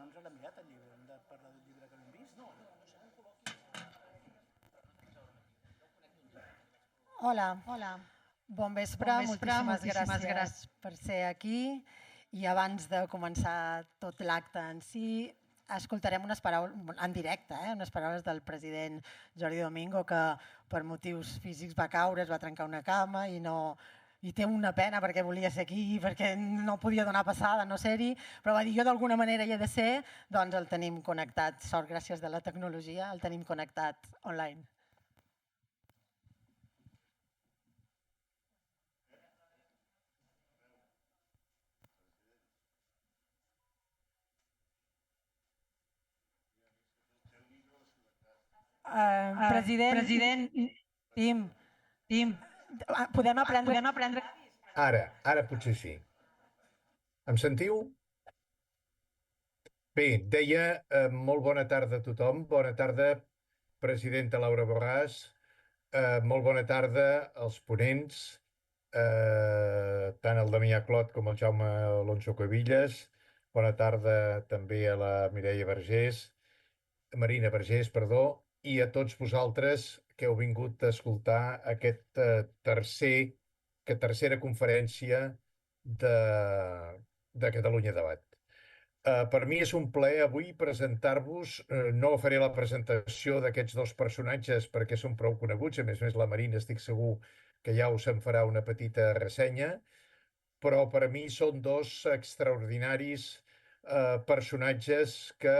no ens l'hem mirat el llibre, hem de parlar del llibre que no hem vist? No. Hola, bon vespre, moltíssimes gràcies per ser aquí i abans de començar tot l'acte en si escoltarem unes paraules, en directe, unes paraules del president Jordi Domingo, que per motius físics va caure, es va trencar una cama i té una pena perquè volia ser aquí, perquè no podia donar passada, no ser-hi, però va dir jo d'alguna manera hi he de ser, doncs el tenim connectat, sort gràcies de la tecnologia, el tenim connectat online. President, Tim, podem aprendre... Ara potser sí. Em sentiu? Bé, deia molt bona tarda a tothom. Bona tarda, presidenta Laura Borràs. Molt bona tarda als ponents, tant el Damià Clot com el Jaume Alonso Cuevillas. Bona tarda també a la Mireia Marina Vergés, perdó, i a tots vosaltres que heu vingut a escoltar aquesta tercera conferència de Catalunya Debat. Per mi és un plaer avui presentar-vos, no faré la presentació d'aquests dos personatges perquè són prou coneguts, a més la Marina estic segur que ja us en farà una petita ressenya, però per mi són dos extraordinaris personatges que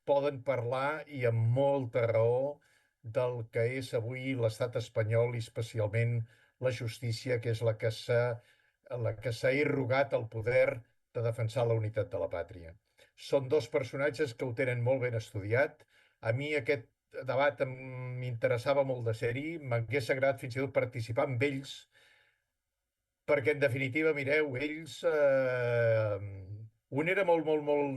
poden parlar i amb molta raó del que és avui l'estat espanyol i especialment la justícia, que és la que s'ha irrogat el poder de defensar la unitat de la pàtria. Són dos personatges que ho tenen molt ben estudiat. A mi aquest debat m'interessava molt de ser-hi, m'hagués agradat fins i tot participar amb ells, perquè en definitiva, mireu, ells... un era molt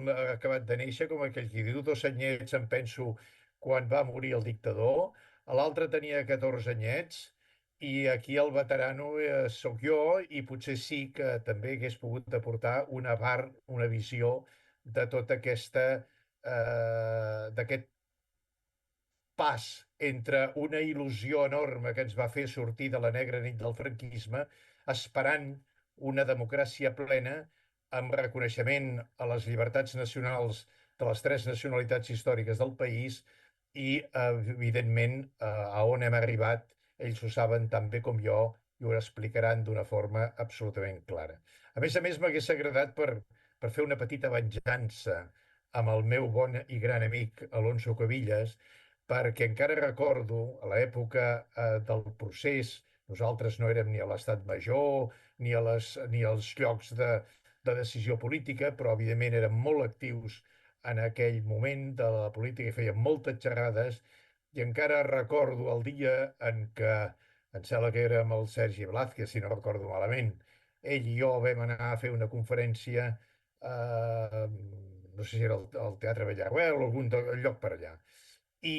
acabat de néixer, com aquell qui diu, 2 anyets, em penso, quan va morir el dictador, l'altre tenia 14 anyets, i aquí el veterano sóc jo, i potser sí que també hagués pogut aportar una visió de tota d'aquest pas entre una il·lusió enorme que ens va fer sortir de la negra nit del franquisme, esperant una democràcia plena amb reconeixement a les llibertats nacionals de les 3 nacionalitats històriques del país i, evidentment, a on hem arribat, ells ho saben tan bé com jo i ho explicaran d'una forma absolutament clara. A més, m'hagués agradat per fer una petita venjança amb el meu bon i gran amic Alonso Cuevillas, perquè encara recordo a l'època del procés, nosaltres no érem ni a l'estat major ni als llocs de decisió política, però evidentment érem molt actius en aquell moment de la política i fèiem moltes xerrades, i encara recordo el dia en què, em sembla que era amb el Sergi Blázquez, si no recordo malament, ell i jo vam anar a fer una conferència, no sé si era al Teatre Bellarguel o algun lloc per allà. I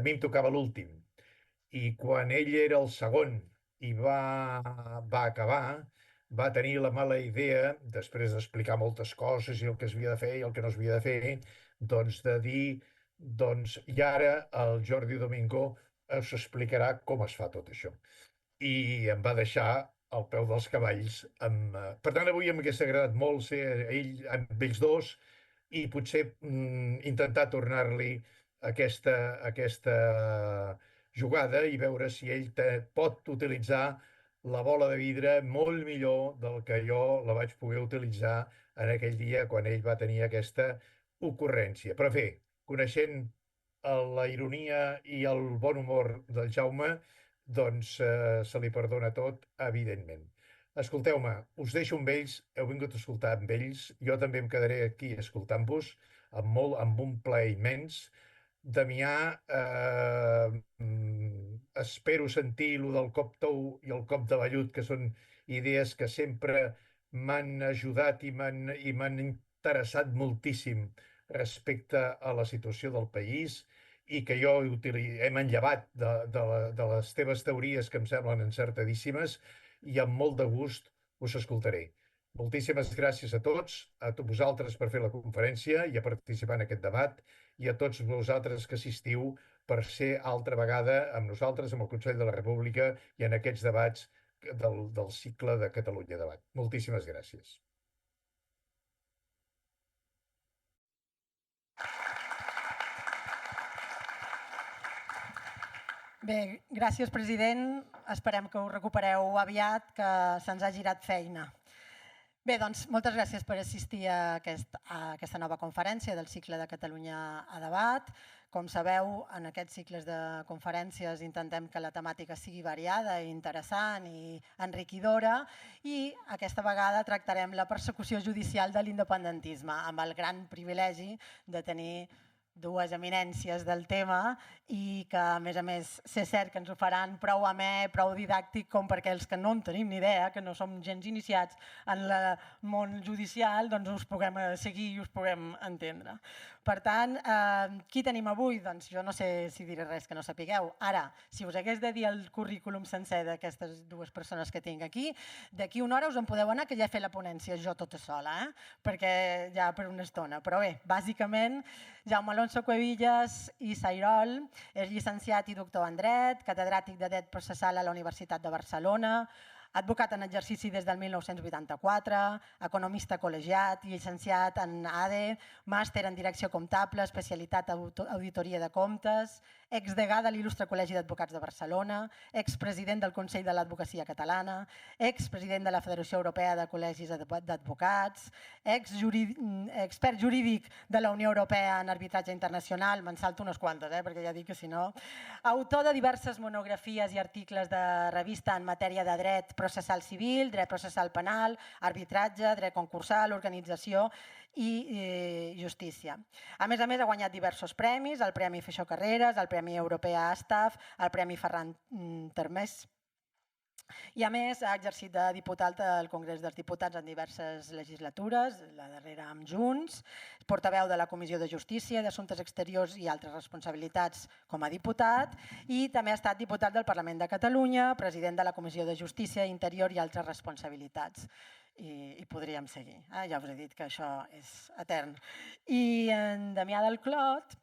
a mi em tocava l'últim. I quan ell era el segon i va acabar, va tenir la mala idea, després d'explicar moltes coses i el que es havia de fer i el que no s'havia de fer, doncs de dir, doncs, i ara el Jordi Domingo us explicarà com es fa tot això. I em va deixar al peu dels cavalls. Per tant, avui m'hagués agradat molt ser amb ells dos, i potser intentar tornar-li aquesta jugada i veure si ell pot utilitzar la bola de vidre molt millor del que jo la vaig poder utilitzar en aquell dia quan ell va tenir aquesta ocurrència. Però bé, coneixent la ironia i el bon humor del Jaume, doncs se li perdona tot, evidentment. Escolteu-me, us deixo amb ells, heu vingut a escoltar amb ells, jo també em quedaré aquí escoltant-vos amb un plaer immens. Damià, espero sentir lo del cop tou i el cop de vellut, que són idees que sempre m'han ajudat i m'han interessat moltíssim respecte a la situació del país, i que jo he manllevat de les teves teories que em semblen encertadíssimes, i amb molt de gust us escoltaré. Moltíssimes gràcies a tots, a vosaltres per fer la conferència i a participar en aquest debat, i a tots vosaltres que assistiu per ser altra vegada amb nosaltres, amb el Consell de la República i en aquests debats del cicle de Catalunya Debat. Moltíssimes gràcies. Bé, gràcies, president. Esperem que us recupereu aviat, que se'ns ha girat feina. Bé, doncs, moltes gràcies per assistir a aquesta nova conferència del cicle de Catalunya a Debat. Com sabeu, en aquests cicles de conferències intentem que la temàtica sigui variada, interessant i enriquidora, i aquesta vegada tractarem la persecució judicial de l'independentisme, amb el gran privilegi de tenir dues eminències del tema i que, a més, sé cert que ens ho faran prou amè, prou didàctic com perquè els que no en tenim ni idea, que no som gens iniciats en el món judicial, doncs us puguem seguir i us puguem entendre. Per tant, qui tenim avui? Doncs jo no sé si diré res que no sapigueu. Ara, si us hagués de dir el currículum sencer d'aquestes dues persones que tinc aquí, d'aquí una hora us en podeu anar, que ja he fet la ponència jo tota sola, perquè ja per una estona. Però bé, bàsicament, Jaume Alonso Cuevillas i Sairol és llicenciat i doctor en dret, catedràtic de dret processal a la Universitat de Barcelona, advocat en exercici des del 1984, economista col·legiat, llicenciat en ADE, màster en direcció comptable, especialitat auditoria de comptes, exdegà de l'Il·lustre Col·legi d'Advocats de Barcelona, expresident del Consell de l'Advocacia Catalana, expresident de la Federació Europea de Col·legis d'Advocats, expert jurídic de la Unió Europea en arbitratge internacional, me'n salto unes quantes, perquè ja dic que si no, autor de diverses monografies i articles de revista en matèria de dret processal civil, dret processal penal, arbitratge, dret concursal, organització i justícia. A més, ha guanyat diversos premis, el Premi Feixó Carreras, el Premi Europea Astaf, el Premi Ferran Termés, i a més ha exercit de diputat al Congrés dels Diputats en diverses legislatures, la darrera amb Junts, portaveu de la Comissió de Justícia, d'Assumptes Exteriors i altres responsabilitats com a diputat, i també ha estat diputat del Parlament de Catalunya, president de la Comissió de Justícia, Interior i altres responsabilitats. I podríem seguir, ja us he dit que això és etern. I en Damià del Clot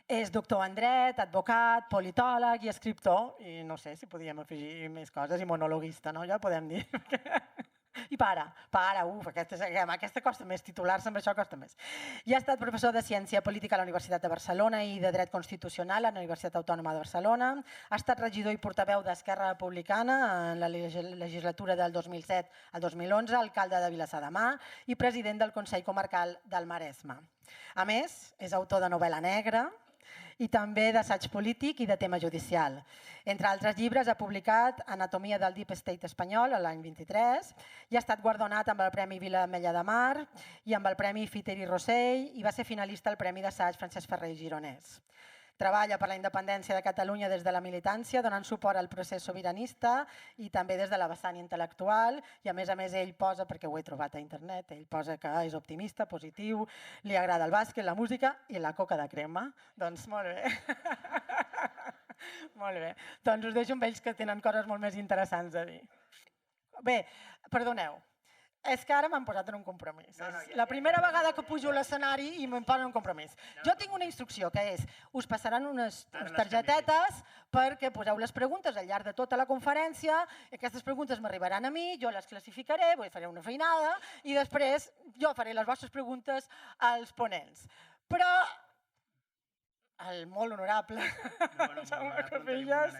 és doctor en dret, advocat, politòleg i escriptor, i no sé si podíem afegir més coses, i monologuista, no? Ja podem dir. I aquesta costa més, titular-se amb això costa més. I ha estat professor de Ciència Política a la Universitat de Barcelona i de Dret Constitucional a la Universitat Autònoma de Barcelona. Ha estat regidor i portaveu d'Esquerra Republicana en la legislatura del 2007 al 2011, alcalde de Vilassar de Mar i president del Consell Comarcal del Maresme. A més, és autor de novel·la negra i també d'assaig polític i de tema judicial. Entre altres llibres ha publicat Anatomia del Deep State espanyol l'any 23 i ha estat guardonat amb el Premi Vila Ametlla de Mar i amb el Premi Fiter i Rossell i va ser finalista al Premi d'Assaig Francesc Ferrer i Gironès. Treballa per la independència de Catalunya des de la militància, donant suport al procés sobiranista i també des de la vessant intel·lectual, i a més ell posa, perquè ho he trobat a internet, ell posa que és optimista, positiu, li agrada el bàsquet, la música i la coca de crema. Doncs molt bé. Molt bé. Doncs us deixo amb ells que tenen coses molt més interessants a dir. Bé, perdoneu. És que ara m'han posat en un compromís. La primera vegada que pujo a l'escenari i m'han posat en un compromís. Jo tinc una instrucció que és, us passaran unes targetetes perquè poseu les preguntes al llarg de tota la conferència, aquestes preguntes m'arribaran a mi, jo les classificaré, faré una feinada i després jo faré les vostres preguntes als ponents. Però el molt honorable Jaume Cuevillas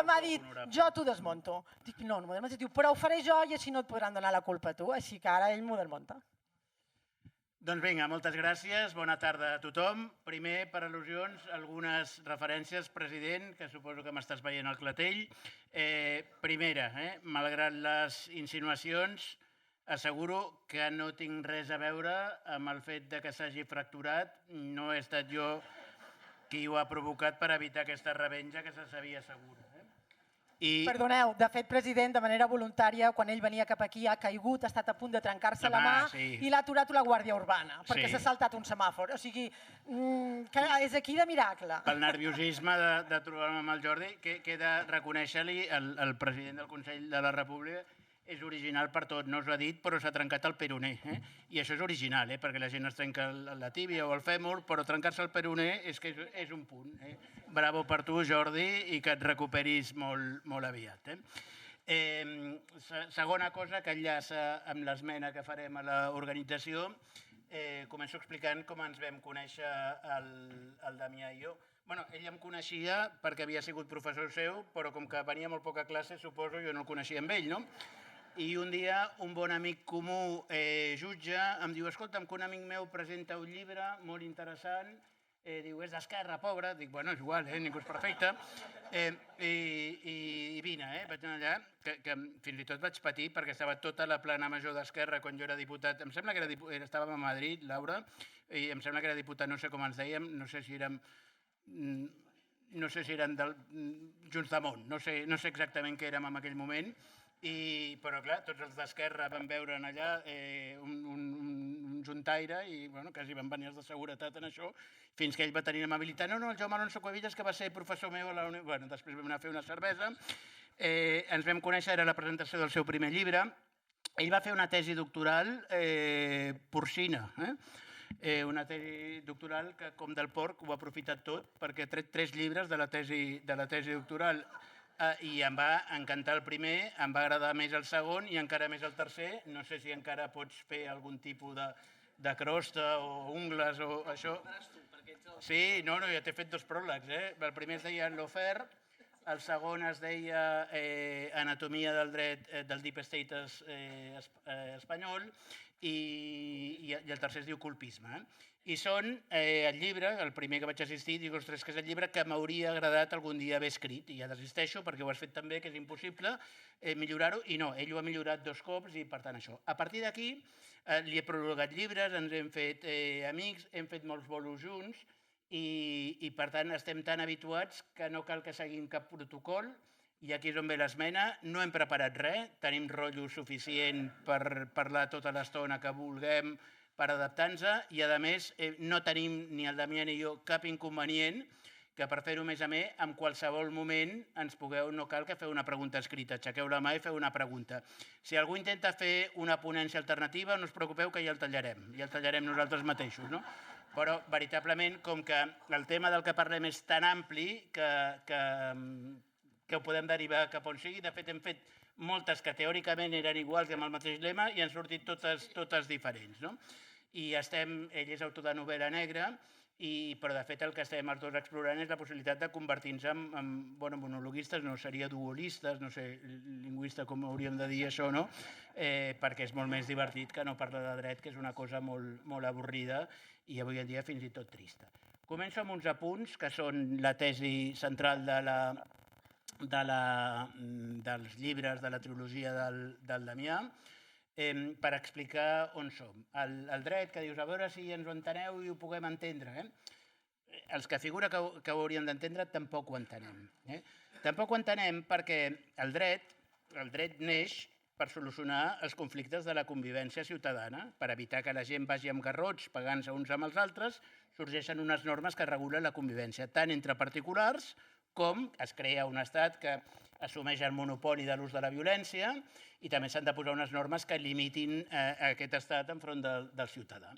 m'ha dit, jo t'ho desmonto. Dic, no, m'ho desmonto. Diu, però ho faré jo i així no et podran donar la culpa a tu. Així que ara ell m'ho desmunta. Doncs vinga, moltes gràcies. Bona tarda a tothom. Primer, per al·lusions, algunes referències, president, que suposo que m'estàs veient al clatell. Primera, malgrat les insinuacions, asseguro que no tinc res a veure amb el fet que s'hagi fracturat. No he estat jo qui ho ha provocat per evitar aquesta revenja que se sabia segur. Perdoneu, de fet, president, de manera voluntària, quan ell venia cap aquí, ha caigut, ha estat a punt de trencar-se la mà i l'ha aturat la Guàrdia Urbana, perquè s'ha saltat un semàfor. O sigui, és aquí de miracle. Pel nerviosisme de trobar-me amb el Jordi, que he de reconèixer-li, el president del Consell de la República, és original per tot, no us ho ha dit, però s'ha trencat el peroné. I això és original, perquè la gent es trenca la tíbia o el fèmur, però trencar-se el peroné és que és un punt. Bravo per tu, Jordi, i que et recuperis molt aviat. Segona cosa que enllaça amb l'esmena que farem a l'organització, començo explicant com ens vam conèixer el Damià i jo. Ell em coneixia perquè havia sigut professor seu, però com que venia molt poca classe, suposo, jo no el coneixia amb ell, no? I un dia un bon amic comú, jutge, em diu, escolta'm, que un amic meu presenta un llibre molt interessant, diu, és d'Esquerra, pobre, dic, bueno, és igual, ningú és perfecte, i vine, vaig anar allà, que fins i tot vaig patir perquè estava tota la plana major d'Esquerra quan jo era diputat, em sembla que estàvem a Madrid, Laura, i em sembla que era diputat, no sé com ens dèiem, no sé si érem del Junts damunt, no sé exactament què érem en aquell moment, però clar, tots els d'Esquerra van veure allà un juntaire i quasi van venir els de seguretat en això, fins que ell va tenir amabilitat. No, el Jaume Alonso Cuevillas, que va ser professor meu a la universitat. Després vam anar a fer una cervesa, ens vam conèixer, era la presentació del seu primer llibre. Ell va fer una tesi doctoral porcina, una tesi doctoral que, com del porc, ho ha aprofitat tot perquè ha tret 3 llibres de la tesi doctoral i em va encantar el primer, em va agradar més el segon i encara més el tercer. No sé si encara pots fer algun tipus de crosta o ungles o això. Sí, no, ja t'he fet 2 pròlegs. El primer es deia L'Ofer, el segon es deia Anatomia del dret del deep state espanyol i el tercer es diu Colpisme. I són el llibre, el primer que vaig assistir, dic, ostres, que és el llibre que m'hauria agradat algun dia haver escrit, i ja desisteixo perquè ho has fet també, que és impossible millorar-ho, i no, ell ho ha millorat 2 cops i per tant això. A partir d'aquí li he prologat llibres, ens hem fet amics, hem fet molts bolos junts i per tant estem tan habituats que no cal que seguim cap protocol. I aquí és on ve l'esmena, no hem preparat res, tenim rotllo suficient per parlar tota l'estona que vulguem, per adaptar-nos, i a més no tenim, ni el Damià ni jo, cap inconvenient que per fer-ho més a més, en qualsevol moment ens pugueu, no cal que feu una pregunta escrita, aixequeu la mà i feu una pregunta. Si algú intenta fer una ponència alternativa, no us preocupeu que ja el tallarem nosaltres mateixos, no? Però, veritablement, com que el tema del que parlem és tan ampli que ho podem derivar cap on sigui, de fet hem fet moltes que teòricament eren iguals i amb el mateix lema i han sortit totes diferents, no? I ell és autor de novel·la negra, però de fet el que estem els dos explorant és la possibilitat de convertir-nos en monologuistes, no seria duolistes, no sé, lingüista com hauríem de dir això, no? Perquè és molt més divertit que no parlar de dret, que és una cosa molt avorrida i avui en dia fins i tot trista. Començo amb uns apunts que són la tesi central dels llibres de la trilogia del Damià, per explicar on som. El dret, que dius, a veure si ens ho enteneu i ho puguem entendre. Els que figura que ho hauríem d'entendre tampoc ho entenem. Tampoc ho entenem perquè el dret neix per solucionar els conflictes de la convivència ciutadana, per evitar que la gent vagi amb garrots pegant-se uns amb els altres, sorgeixen unes normes que regulen la convivència, tant entre particulars com es crea un estat que assumeix el monopoli de l'ús de la violència i també s'han de posar unes normes que limitin aquest estat enfront del ciutadà.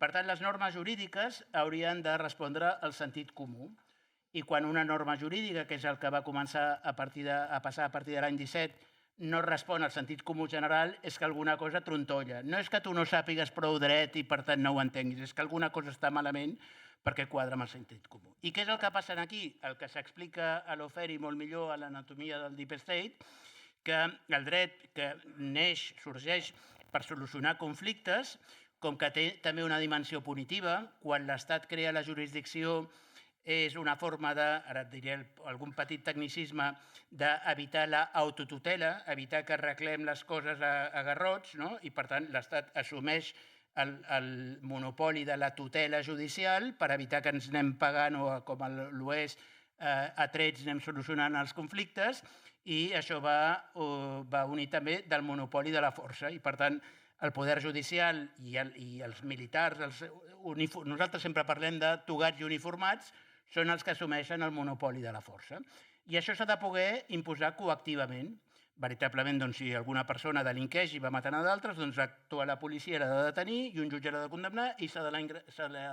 Per tant, les normes jurídiques haurien de respondre al sentit comú i quan una norma jurídica, que és el que va començar a passar a partir de l'any 17, no respon al sentit comú general, és que alguna cosa trontolla. No és que tu no sàpigues prou dret i per tant no ho entenguis, és que alguna cosa està malament perquè quadra amb el sentit comú. I què és el que passa aquí? El que s'explica a l'Ofer i molt millor a l'Anatomia del Deep State, que el dret que neix, sorgeix per solucionar conflictes, com que té també una dimensió punitiva, quan l'Estat crea la jurisdicció és una forma de, ara et diré algun petit tecnicisme, d'evitar l'autotutela, evitar que arreglem les coses a garrots, i per tant l'Estat assumeix el monopoli de la tutela judicial per evitar que ens anem pagant o com l'OES a trets anem solucionant els conflictes i això va unir també del monopoli de la força i per tant el poder judicial i els militars, nosaltres sempre parlem de togats i uniformats, són els que assumeixen el monopoli de la força. I això s'ha de poder imposar coactivament, veritablement, doncs, si alguna persona delinqueix i va matant a d'altres, doncs actua la policia, l'ha de detenir i un jutge l'ha de condemnar i s'ha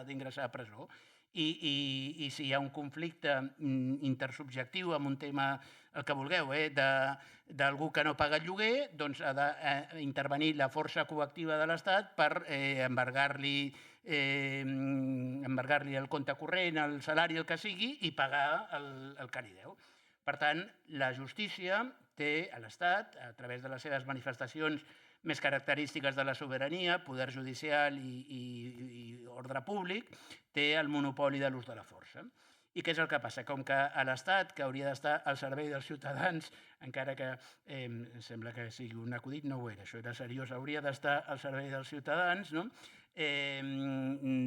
d'ingressar a presó. I si hi ha un conflicte intersubjectiu amb un tema, el que vulgueu, d'algú que no paga el lloguer, doncs ha d'intervenir la força coactiva de l'Estat per embargar-li el compte corrent, el salari, el que sigui, i pagar el que li deu. Per tant, la justícia té a l'Estat, a través de les seves manifestacions més característiques de la sobirania, poder judicial i ordre públic, té el monopoli de l'ús de la força. I què és el que passa? Com que a l'Estat, que hauria d'estar al servei dels ciutadans, encara que sembla que sigui un acudit, no ho era, això era seriós, hauria d'estar al servei dels ciutadans, no?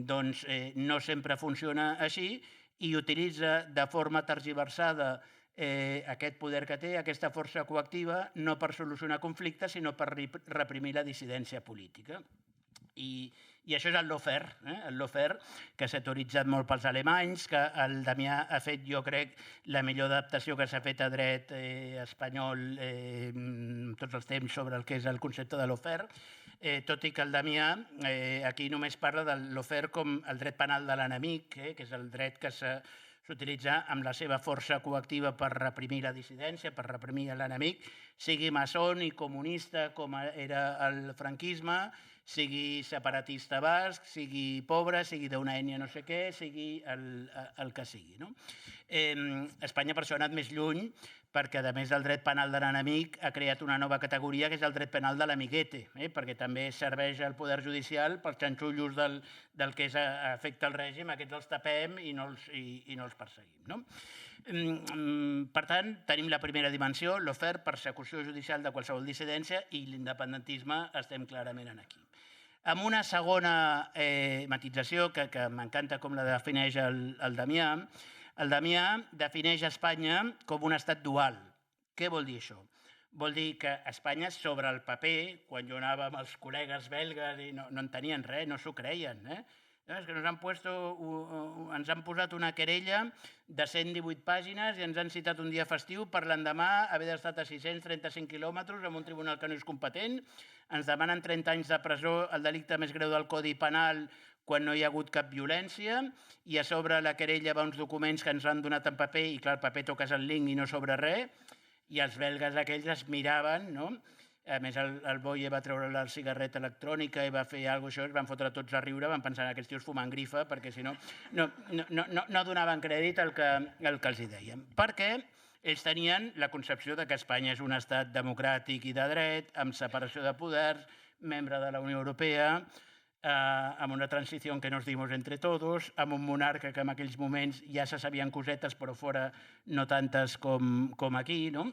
Doncs no sempre funciona així i utilitza de forma tergiversada aquest poder que té, aquesta força coactiva, no per solucionar conflictes, sinó per reprimir la dissidència política. I això és el lawfare, el lawfare que s'ha teoritzat molt pels alemanys, que el Damià ha fet, jo crec, la millor adaptació que s'ha fet a dret espanyol tots els temps sobre el que és el concepte de lawfare, tot i que el Damià aquí només parla del lawfare com el dret penal de l'enemic, que és el dret que s'utilitza amb la seva força coactiva per reprimir la dissidència, per reprimir l'enemic, sigui maçon i comunista com era el franquisme, sigui separatista basc, sigui pobre, sigui d'una ètnia no sé què, sigui el que sigui. Espanya per això ha anat més lluny, perquè a més del dret penal de l'enemic ha creat una nova categoria que és el dret penal de l'amiguete, perquè també serveix al poder judicial pels xanxullos del que afecta el règim, aquests els tapem i no els perseguim. Per tant, tenim la primera dimensió, lawfare, persecució judicial de qualsevol dissidència, i l'independentisme estem clarament aquí. Amb una segona matització, que m'encanta com la defineix el Damià defineix Espanya com un estat dual. Què vol dir això? Vol dir que Espanya, sobre el paper, quan jo anava amb els col·legues belgues i no entenien res, no s'ho creien, és que ens han posat una querella de 118 pàgines i ens han citat un dia festiu per l'endemà haver d'estar a 635 quilòmetres amb un tribunal que no és competent. Ens demanen 30 anys de presó, el delicte més greu del Codi Penal, quan no hi ha hagut cap violència, i a sobre la querella va uns documents que ens han donat en paper, i clar, el paper toques el link i no sobre res, i els belgues aquells es miraven, no? A més, el Boye va treure la cigarreta electrònica i va fer alguna cosa, es van fotre tots a riure, van pensar que aquests tios fumant grifa, perquè si no donaven crèdit al que els hi dèiem. Perquè ells tenien la concepció que Espanya és un estat democràtic i de dret, amb separació de poders, membre de la Unió Europea, amb una transició que nos dimos entre todos, amb un monarca que en aquells moments ja se sabien cosetes, però fora no tantes com aquí, no?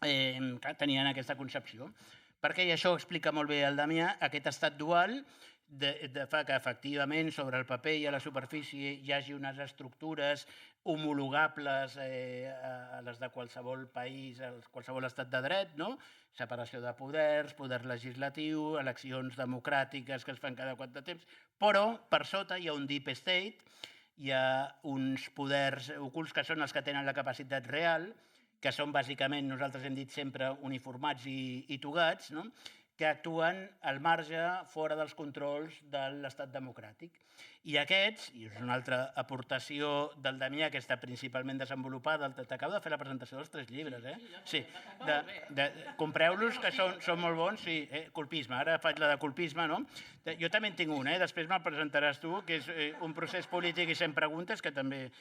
Tenien aquesta concepció. Perquè, i això ho explica molt bé el Damià, aquest estat dual fa que efectivament sobre el paper i a la superfície hi hagi unes estructures homologables a les de qualsevol país, a qualsevol estat de dret, no? Separació de poders, poder legislatiu, eleccions democràtiques que es fan cada quant de temps, però per sota hi ha un deep state, hi ha uns poders ocults que són els que tenen la capacitat real, que són bàsicament, nosaltres hem dit sempre, uniformats i togats, no? Que actuen al marge, fora dels controls de l'estat democràtic. I aquests, i és una altra aportació del Damià, que està principalment desenvolupada, t'acabo de fer la presentació dels 3 llibres, Sí, compreu-los, que són molt bons, sí, colpisme, ara faig la de colpisme, no? Jo també en tinc un, després me'l presentaràs tu, que és un procés polític i 100 preguntes, que també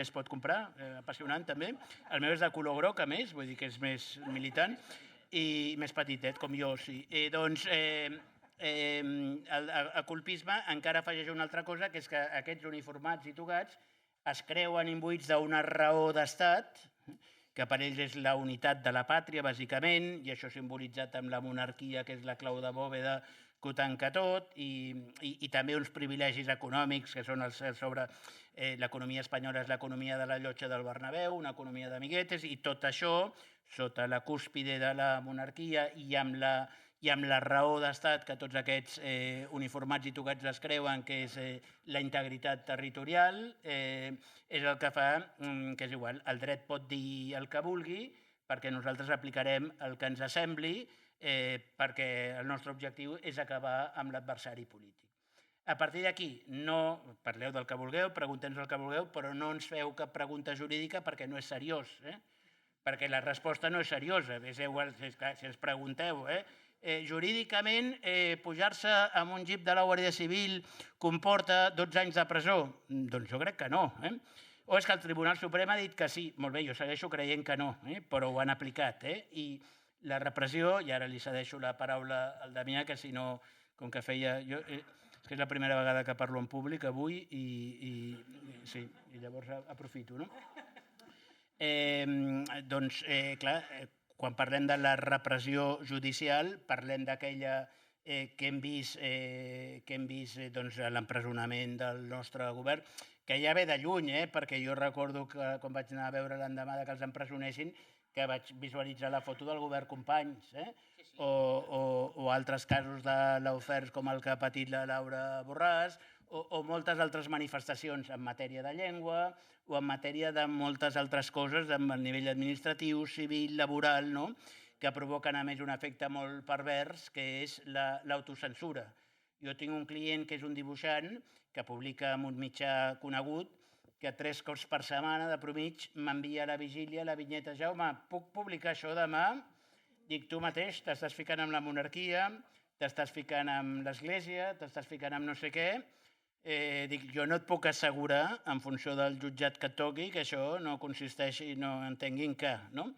es pot comprar, apassionant també. El meu és de color groc, a més, vull dir que és més militant, i més petitet, com jo, sí. Doncs el colpisme encara afegeix una altra cosa, que és que aquests uniformats i togats es creuen imbuïts d'una raó d'estat, que per ells és la unitat de la pàtria, bàsicament, i això simbolitzat amb la monarquia, que és la clau de bòveda que ho tanca tot, i també uns privilegis econòmics que són sobre l'economia espanyola és l'economia de la llotja del Bernabéu, una economia d'amiguetes, i tot això sota la cúspide de la monarquia i amb la raó d'estat que tots aquests uniformats i togats es creuen, que és la integritat territorial, és el que fa que és igual. El dret pot dir el que vulgui, perquè nosaltres aplicarem el que ens sembli, perquè el nostre objectiu és acabar amb l'adversari polític. A partir d'aquí, no parleu del que vulgueu, pregunteu-nos el que vulgueu, però no ens feu cap pregunta jurídica perquè no és seriós, perquè la resposta no és seriosa. És igual si ens pregunteu, jurídicament, pujar-se amb un jeep de la Guàrdia Civil comporta 12 anys de presó? Doncs jo crec que no. O és que el Tribunal Suprem ha dit que sí. Molt bé, jo segueixo creient que no, però ho han aplicat. I la repressió, i ara li cedeixo la paraula al Damià, que si no, com que feia... És que és la primera vegada que parlo en públic avui i llavors aprofito, no? Doncs, clar, quan parlem de la repressió judicial, parlem d'aquella que hem vist l'empresonament del nostre govern, que ja ve de lluny, perquè jo recordo que quan vaig anar a veure l'endemà que els empresonessin, que vaig visualitzar la foto del govern Companys, o altres casos de l'oferts com el que ha patit la Laura Borràs, o moltes altres manifestacions en matèria de llengua o en matèria de moltes altres coses a nivell administratiu, civil, laboral, que provoquen a més un efecte molt pervers, que és l'autocensura. Jo tinc un client que és un dibuixant que publica en un mitjà conegut que 3 cops per setmana de promig m'envia a la vigília la vinyeta: Jaume, puc publicar això demà? Dic, tu mateix t'estàs ficant amb la monarquia, t'estàs ficant amb l'església, t'estàs ficant amb no sé què. Dic, jo no et puc assegurar, en funció del jutjat que et toqui, que això no consisteixi, no entenguin que, no?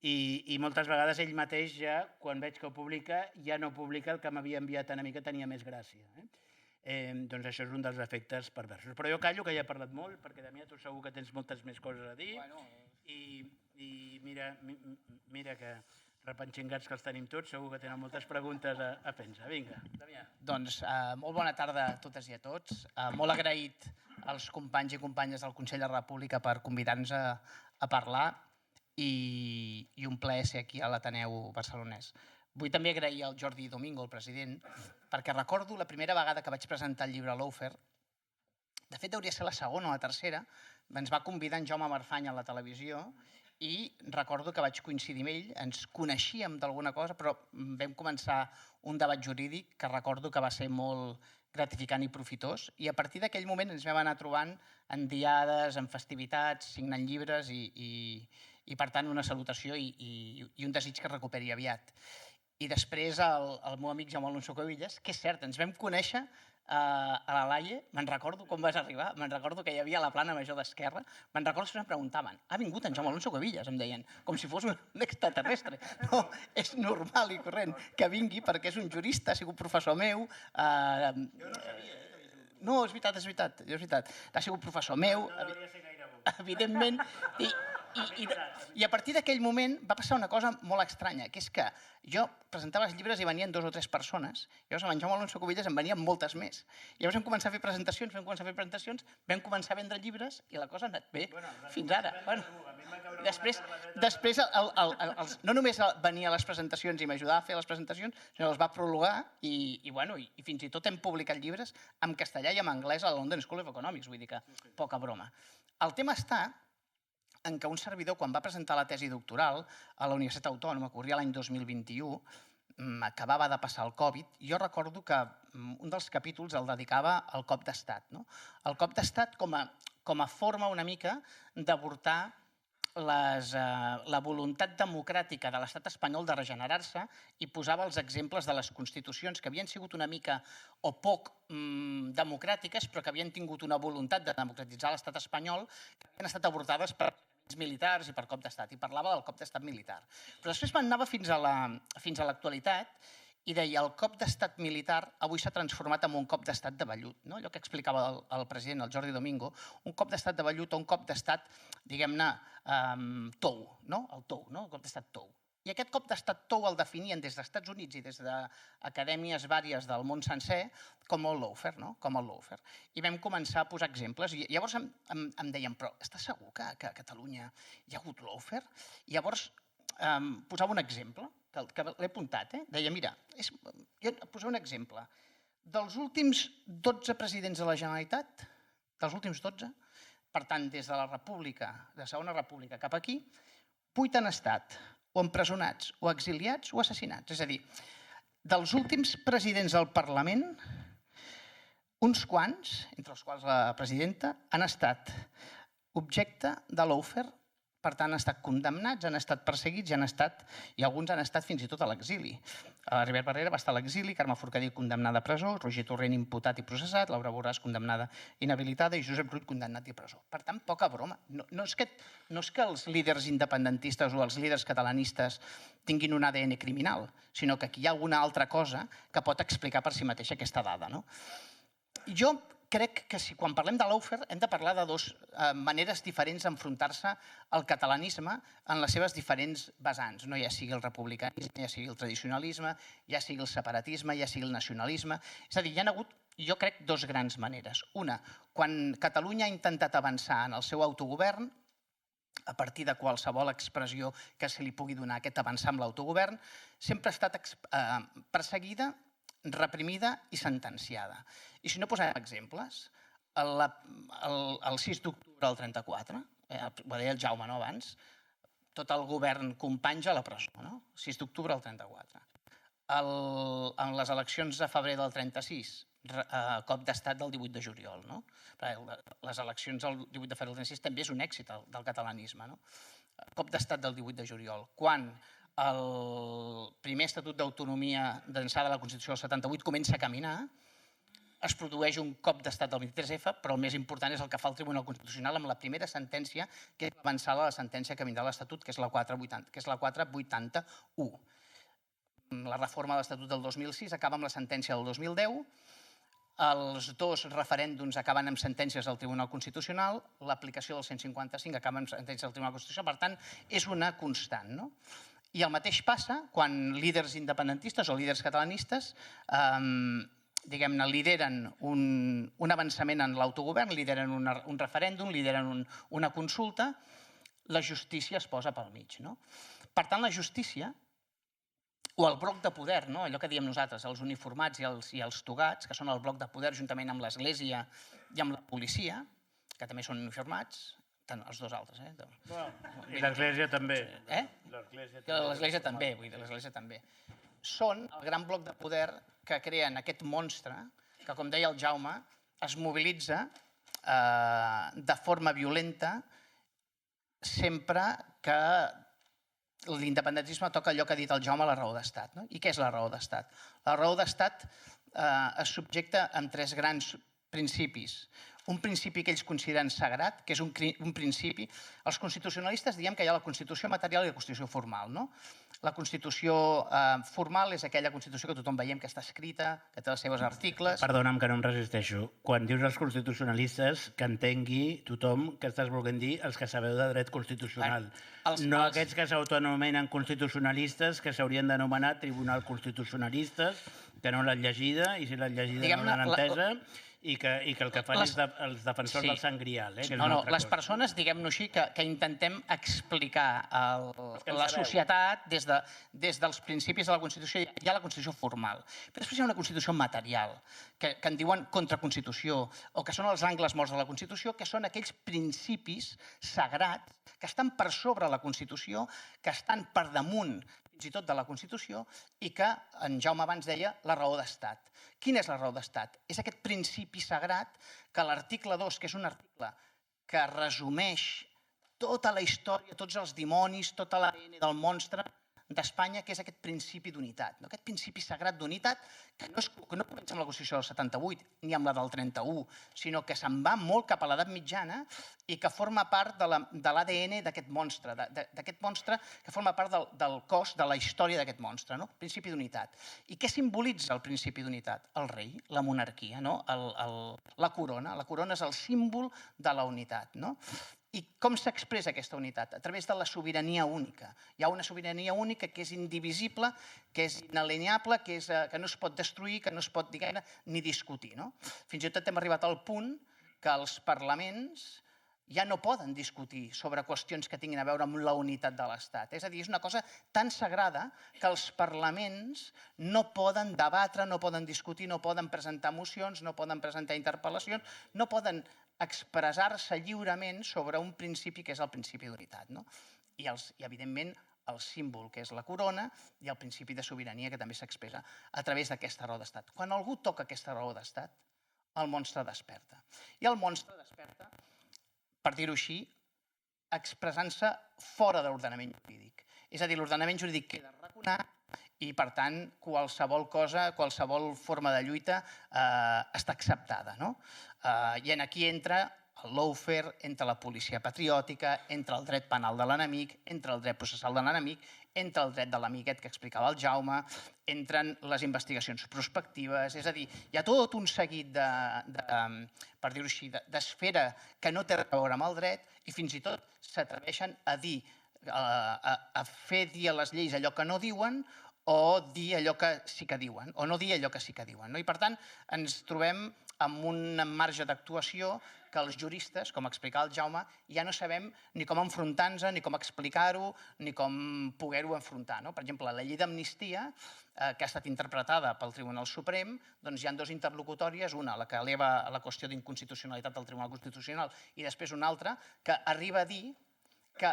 I moltes vegades ell mateix ja, quan veig que ho publica, ja no publica el que m'havia enviat a mi, que tenia més gràcia. Doncs això és un dels efectes perversos. Però jo callo, que ja he parlat molt, perquè Damià, tu segur que tens moltes més coses a dir. I mira que repanxingats que els tenim tots, segur que tenen moltes preguntes a pensar. Vinga, Damià. Doncs molt bona tarda a totes i a tots. Molt agraït als companys i companyes del Consell de la República per convidar-nos a parlar i un plaer ser aquí a l'Ateneu barcelonès. Vull també agrair al Jordi Domingo, el president, perquè recordo la primera vegada que vaig presentar el llibre Lawfare. De fet, hauria de ser la segona o la tercera. Ens va convidar en Jaume Marfany a la televisió i recordo que vaig coincidir amb ell, ens coneixíem d'alguna cosa, però vam començar un debat jurídic que recordo que va ser molt gratificant i profitós, i a partir d'aquell moment ens vam anar trobant en diades, en festivitats, signant llibres i per tant una salutació i un desig que es recuperi aviat. I després el meu amic Jaume Alonso Cuevillas, que és cert, ens vam conèixer a la Laie, me'n recordo com vas arribar, me'n recordo que hi havia la plana major d'Esquerra, me'n recordo que em preguntaven, ha vingut en Jaume Alonso Cuevillas, em deien, com si fos un extraterrestre. No, és normal i corrent que vingui perquè és un jurista, ha sigut professor meu. No, és veritat, ha sigut professor meu, evidentment, i a partir d'aquell moment va passar una cosa molt estranya, que és que jo presentava els llibres i venien 2 o 3 persones, llavors amb en Jaume Alonso Cuevillas en venien moltes més. Llavors vam començar a fer presentacions, vam començar a vendre llibres i la cosa ha anat bé fins ara. Després no només venia a les presentacions i m'ajudava a fer les presentacions, sinó que les va prologar i fins i tot hem publicat llibres en castellà i en anglès a la London School of Economics, vull dir que poca broma. El tema està en què un servidor, quan va presentar la tesi doctoral a la Universitat Autònoma, que corria l'any 2021, acabava de passar el Covid, jo recordo que un dels capítols el dedicava al cop d'estat. El cop d'estat com a forma una mica d'avortar la voluntat democràtica de l'estat espanyol de regenerar-se i posava els exemples de les constitucions que havien sigut una mica o poc democràtiques, però que havien tingut una voluntat de democratitzar l'estat espanyol, que havien estat avortades per militars i per cop d'estat, i parlava del cop d'estat militar. Però després anava fins a l'actualitat i deia el cop d'estat militar avui s'ha transformat en un cop d'estat de vellut. Allò que explicava el president, el Jordi Domingo, un cop d'estat de vellut o un cop d'estat, diguem-ne, tou, el tou, el cop d'estat tou. I aquest cop d'estat tou el definien des dels Estats Units i des d'acadèmies vàries del món sencer com el lawfare. I vam començar a posar exemples. I llavors em deien, però estàs segur que a Catalunya hi ha hagut lawfare? I llavors posava un exemple, que l'he apuntat. Deia, mira, posava un exemple. Dels últims 12 presidents de la Generalitat, dels últims 12, per tant, des de la República, de la Segona República cap aquí, 8 han estat o empresonats, o exiliats, o assassinats. És a dir, dels últims presidents del Parlament, uns quants, entre els quals la presidenta, han estat objecte de lawfare, per tant, han estat condemnats, han estat perseguits i alguns han estat fins i tot a l'exili. Ribert Barrera va estar a l'exili, Carme Forcadell condemnada a presó, Roger Torrent imputat i processat, Laura Borràs condemnada inhabilitada i Josep Rull condemnat i a presó. Per tant, poca broma. No és que els líders independentistes o els líders catalanistes tinguin un ADN criminal, sinó que aquí hi ha alguna altra cosa que pot explicar per si mateixa aquesta dada. Jo crec que quan parlem de lawfare hem de parlar de dues maneres diferents d'enfrontar-se al catalanisme en les seves diferents vessants, ja sigui el republicanisme, ja sigui el tradicionalisme, ja sigui el separatisme, ja sigui el nacionalisme. És a dir, hi ha hagut, jo crec, dues grans maneres. Una, quan Catalunya ha intentat avançar en el seu autogovern, a partir de qualsevol expressió que se li pugui donar aquest avançar amb l'autogovern, sempre ha estat perseguida, reprimida i sentenciada. I si no posem exemples, el 6 d'octubre del 34, ho deia el Jaume abans, tot el govern Companys a la presó, 6 d'octubre del 34. En les eleccions de febrer del 36, cop d'estat del 18 de juliol. Les eleccions del 18 de febrer del 36 també és un èxit del catalanisme. Cop d'estat del 18 de juliol. Quan el primer Estatut d'Autonomia d'ençà de la Constitució del 78 comença a caminar, es produeix un cop d'estat del 23F, però el més important és el que fa el Tribunal Constitucional amb la primera sentència, que és l'avançada a la sentència que vindrà a l'Estatut, que és la 481. La reforma de l'Estatut del 2006 acaba amb la sentència del 2010, els dos referèndums acaben amb sentències del Tribunal Constitucional, l'aplicació del 155 acaba amb sentències del Tribunal Constitucional, per tant, és una constant. I el mateix passa quan líders independentistes o líders catalanistes lideren un avançament en l'autogovern, lideren un referèndum, lideren una consulta, la justícia es posa pel mig. Per tant, la justícia, o el bloc de poder, allò que diem nosaltres, els uniformats i els togats, que són el bloc de poder juntament amb l'Església i amb la policia, que també són uniformats, tant els dos altres. I l'Església també. L'Església també, l'Església també. Són el gran bloc de poder que creen aquest monstre que, com deia el Jaume, es mobilitza de forma violenta sempre que l'independentisme toca allò que ha dit el Jaume, la raó d'estat. I què és la raó d'estat? La raó d'estat es subjecta amb tres grans principis. Un principi que ells consideren sagrat, que és un principi... Els constitucionalistes diem que hi ha la Constitució material i la Constitució formal. La Constitució formal és aquella Constitució que tothom veiem que està escrita, que té els seus articles... Perdona'm que no em resisteixo. Quan dius els constitucionalistes, que entengui tothom que estàs volent dir els que sabeu de dret constitucional. No aquests que s'autoanomenen constitucionalistes, que s'haurien d'anomenar tribunal constitucionalistes, que no l'han llegida, i si l'han llegida no l'han entesa... I que el que fan és els defensors del Sant Grial. Les persones, diguem-ho així, que intentem explicar la societat des dels principis de la Constitució. Hi ha la Constitució formal, però després hi ha una Constitució material, que en diuen contraconstitució, o que són els angles morts de la Constitució, que són aquells principis sagrats que estan per sobre la Constitució, que estan per damunt fins i tot de la Constitució, i que en Jaume abans deia la raó d'estat. Quina és la raó d'estat? És aquest principi sagrat que l'article 2, que és un article que resumeix tota la història, tots els dimonis, tota l'ADN del monstre d'Espanya, que és aquest principi d'unitat. Aquest principi sagrat d'unitat que no comença amb la Constitució del 78 ni amb la del 31, sinó que se'n va molt cap a l'edat mitjana i que forma part de l'ADN d'aquest monstre que forma part del cos de la història d'aquest monstre, principi d'unitat. I què simbolitza el principi d'unitat? El rei, la monarquia, la corona. La corona és el símbol de la unitat. I com s'expressa aquesta unitat? A través de la sobirania única. Hi ha una sobirania única que és indivisible, que és inalienable, que no es pot destruir, que no es pot ni discutir. Fins i tot hem arribat al punt que els parlaments ja no poden discutir sobre qüestions que tinguin a veure amb la unitat de l'Estat. És a dir, és una cosa tan sagrada que els parlaments no poden debatre, no poden discutir, no poden presentar mocions, no poden presentar interpel·lacions, no poden expressar-se lliurement sobre un principi que és el principi d'unitat. i evidentment, el símbol, que és la corona, i el principi de sobirania, que també s'expressa a través d'aquesta raó d'estat. Quan algú toca aquesta raó d'estat, el monstre desperta. I el monstre desperta, per dir-ho així, expressant-se fora de l'ordenament jurídic. És a dir, l'ordenament jurídic queda arraconat i, per tant, qualsevol cosa, qualsevol forma de lluita està acceptada. I aquí entra el lawfare, entra la policia patriòtica, entra el dret penal de l'enemic, entra el dret processal de l'enemic, entra el dret de l'amiguet que explicava el Jaume, entren les investigacions prospectives, és a dir, hi ha tot un seguit per dir-ho així, d'esfera que no té res a veure amb el dret i fins i tot s'atreveixen a dir, a fer dir a les lleis allò que no diuen o dir allò que sí que diuen, o no dir allò que sí que diuen. I per tant ens trobem amb un marge d'actuació que els juristes, com explicava el Jaume, ja no sabem ni com enfrontar-nos, ni com explicar-ho, ni com poder-ho enfrontar. Per exemple, la llei d'amnistia, que ha estat interpretada pel Tribunal Suprem, doncs hi ha dues interlocutòries, una, la que eleva la qüestió d'inconstitucionalitat del Tribunal Constitucional, i després una altra, que arriba a dir que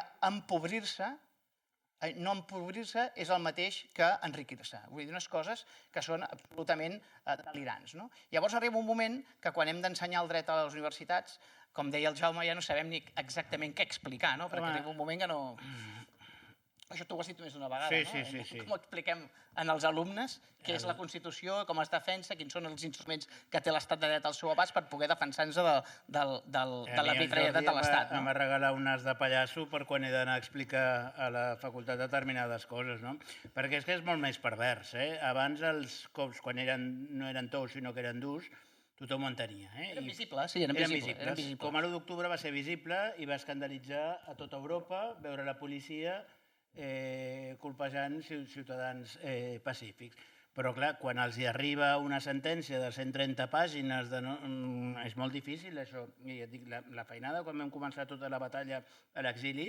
no empobrir-se és el mateix que enriquir-se. Vull dir, unes coses que són absolutament delirants. Llavors arriba un moment que quan hem d'ensenyar el dret a les universitats, com deia el Jaume, ja no sabem ni exactament què explicar, perquè arriba un moment que no... Això t'ho has dit més d'una vegada, no? Sí. Com expliquem als alumnes què és la Constitució, com es defensa, quins són els instruments que té l'Estat de dret al seu abast per poder defensar-nos de l'arbitrarietat de l'Estat. Em va regalar un nas de pallasso per quan he d'anar a explicar a la facultat determinades coses, no? Perquè és que és molt més pervers, eh? Abans els cops, quan no eren tous, sinó que eren durs, tothom ho entenia. Eren visibles, sí, eren visibles. Com l'1 d'octubre va ser visible i va escandalitzar a tota Europa veure la policia colpejant ciutadans pacífics. Però, clar, quan els hi arriba una sentència de 130 pàgines, és molt difícil, això. I et dic, la feinada, quan vam començar tota la batalla a l'exili,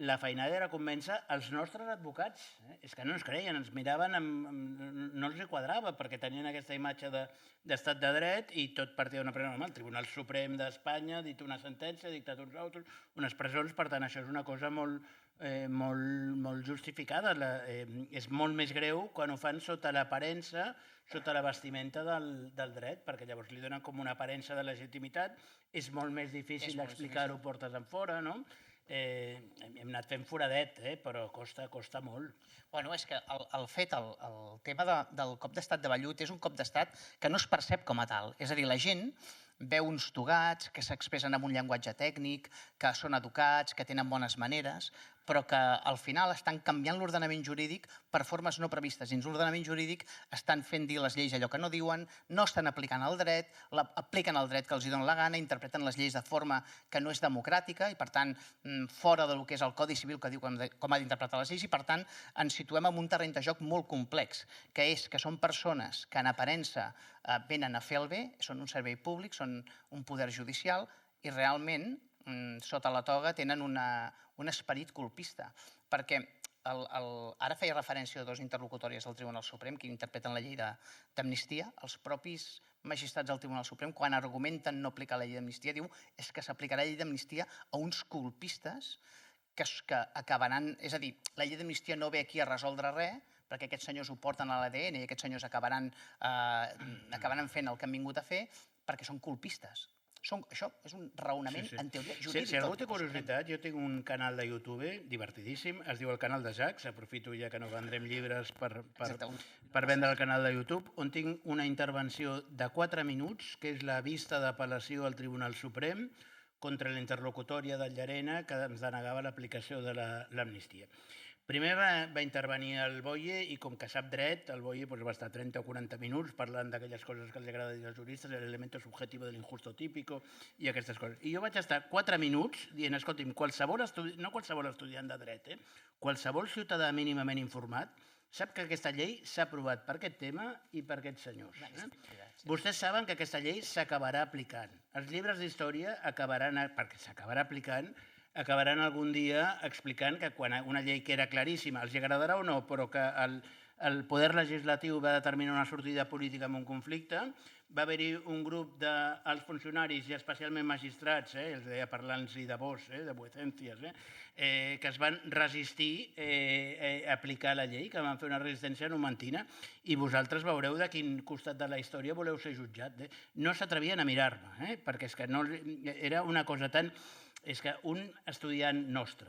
la feinada era convèncer els nostres advocats. És que no ens creien, ens miraven, no els hi quadrava, perquè tenien aquesta imatge d'estat de dret i tot partia d'una presó normal. El Tribunal Suprem d'Espanya ha dit una sentència, ha dictat uns altres, unes presons, per tant, això és una cosa molt justificada. És molt més greu quan ho fan sota l'aparença, sota la vestimenta del dret, perquè llavors li donen com una aparença de legitimitat. És molt més difícil explicar-ho portes enfora, no? Hem anat fent foradet, però costa molt. Bueno, és que el tema del cop d'estat de vellut és un cop d'estat que no es percep com a tal. És a dir, la gent veu uns togats que s'expressen amb un llenguatge tècnic, que són educats, que tenen bones maneres, però que al final estan canviant l'ordenament jurídic per formes no previstes. Dins l'ordenament jurídic estan fent dir les lleis allò que no diuen, no estan aplicant el dret, apliquen el dret que els dona la gana, interpreten les lleis de forma que no és democràtica i, per tant, fora del que és el Codi Civil que diu com ha d'interpretar les lleis, i, per tant, ens situem en un terreny de joc molt complex, que són persones que en aparença venen a fer el bé, són un servei públic, són un poder judicial i realment sota la toga tenen un esperit colpista, perquè ara feia referència a dues interlocutòries del Tribunal Suprem que interpreten la llei d'amnistia. Els propis magistrats del Tribunal Suprem, quan argumenten no aplicar la llei d'amnistia, diu que s'aplicarà la llei d'amnistia a uns colpistes que acabaran... És a dir, la llei d'amnistia no ve aquí a resoldre res, perquè aquests senyors ho porten a l'ADN i aquests senyors acabaran fent el que han vingut a fer perquè són colpistes. Això és un raonament, en teoria, jurídic. Si algú té curiositat, jo tinc un canal de YouTube divertidíssim, es diu el canal de Jacques, aprofito ja que no vendrem llibres per vendre el canal de YouTube, on tinc una intervenció de 4 minuts, que és la vista d'apel·lació al Tribunal Suprem contra la interlocutòria del Llarena que ens denegava l'aplicació de l'amnistia. Primer va intervenir el Boye i com que sap dret, el Boye va estar 30 o 40 minuts parlant d'aquelles coses que els agrada dir als juristes, l'element subjectiu de l'injusto típico i aquestes coses. I jo vaig estar 4 minuts dient, escolti'm, no qualsevol estudiant de dret, qualsevol ciutadà mínimament informat sap que aquesta llei s'ha aprovat per aquest tema i per aquests senyors. Vostès saben que aquesta llei s'acabarà aplicant. Els llibres d'història perquè s'acabarà aplicant, acabaran algun dia explicant que quan una llei que era claríssima, els agradarà o no, però que el poder legislatiu va determinar una sortida política en un conflicte, va haver-hi un grup dels funcionaris i especialment magistrats, els deia parlant-li de vos, de vuecencias, que es van resistir a aplicar la llei, que van fer una resistència numantina, i vosaltres veureu de quin costat de la història voleu ser jutjat. No s'atrevien a mirar-me, perquè és que no, era una cosa tan... És que un estudiant nostre,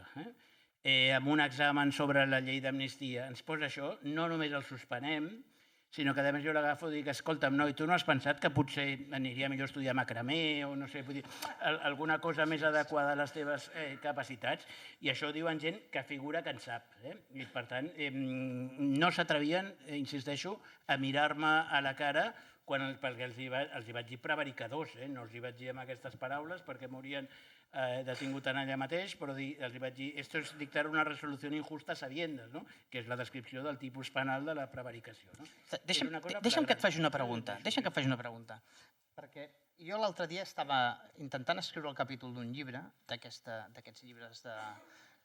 amb un examen sobre la llei d'amnistia, ens posa això, no només el suspenem, sinó que a més jo l'agafo i dic, escolta'm, noi, tu no has pensat que potser aniria millor estudiar macramé o no sé, vull dir, alguna cosa més adequada a les teves capacitats? I això ho diuen gent que figura que en sap. I per tant, no s'atrevien, insisteixo, a mirar-me a la cara perquè els hi vaig dir prevaricadors, no els hi vaig dir amb aquestes paraules perquè m'haurien detingut en allà mateix, però els hi vaig dir esto es dictar una resolució injusta sabiendas, no? Que és la descripció del tipus penal de la prevaricació. No? Deixa'm que et faci una pregunta. Perquè jo l'altre dia estava intentant escriure el capítol d'un llibre, d'aquests llibres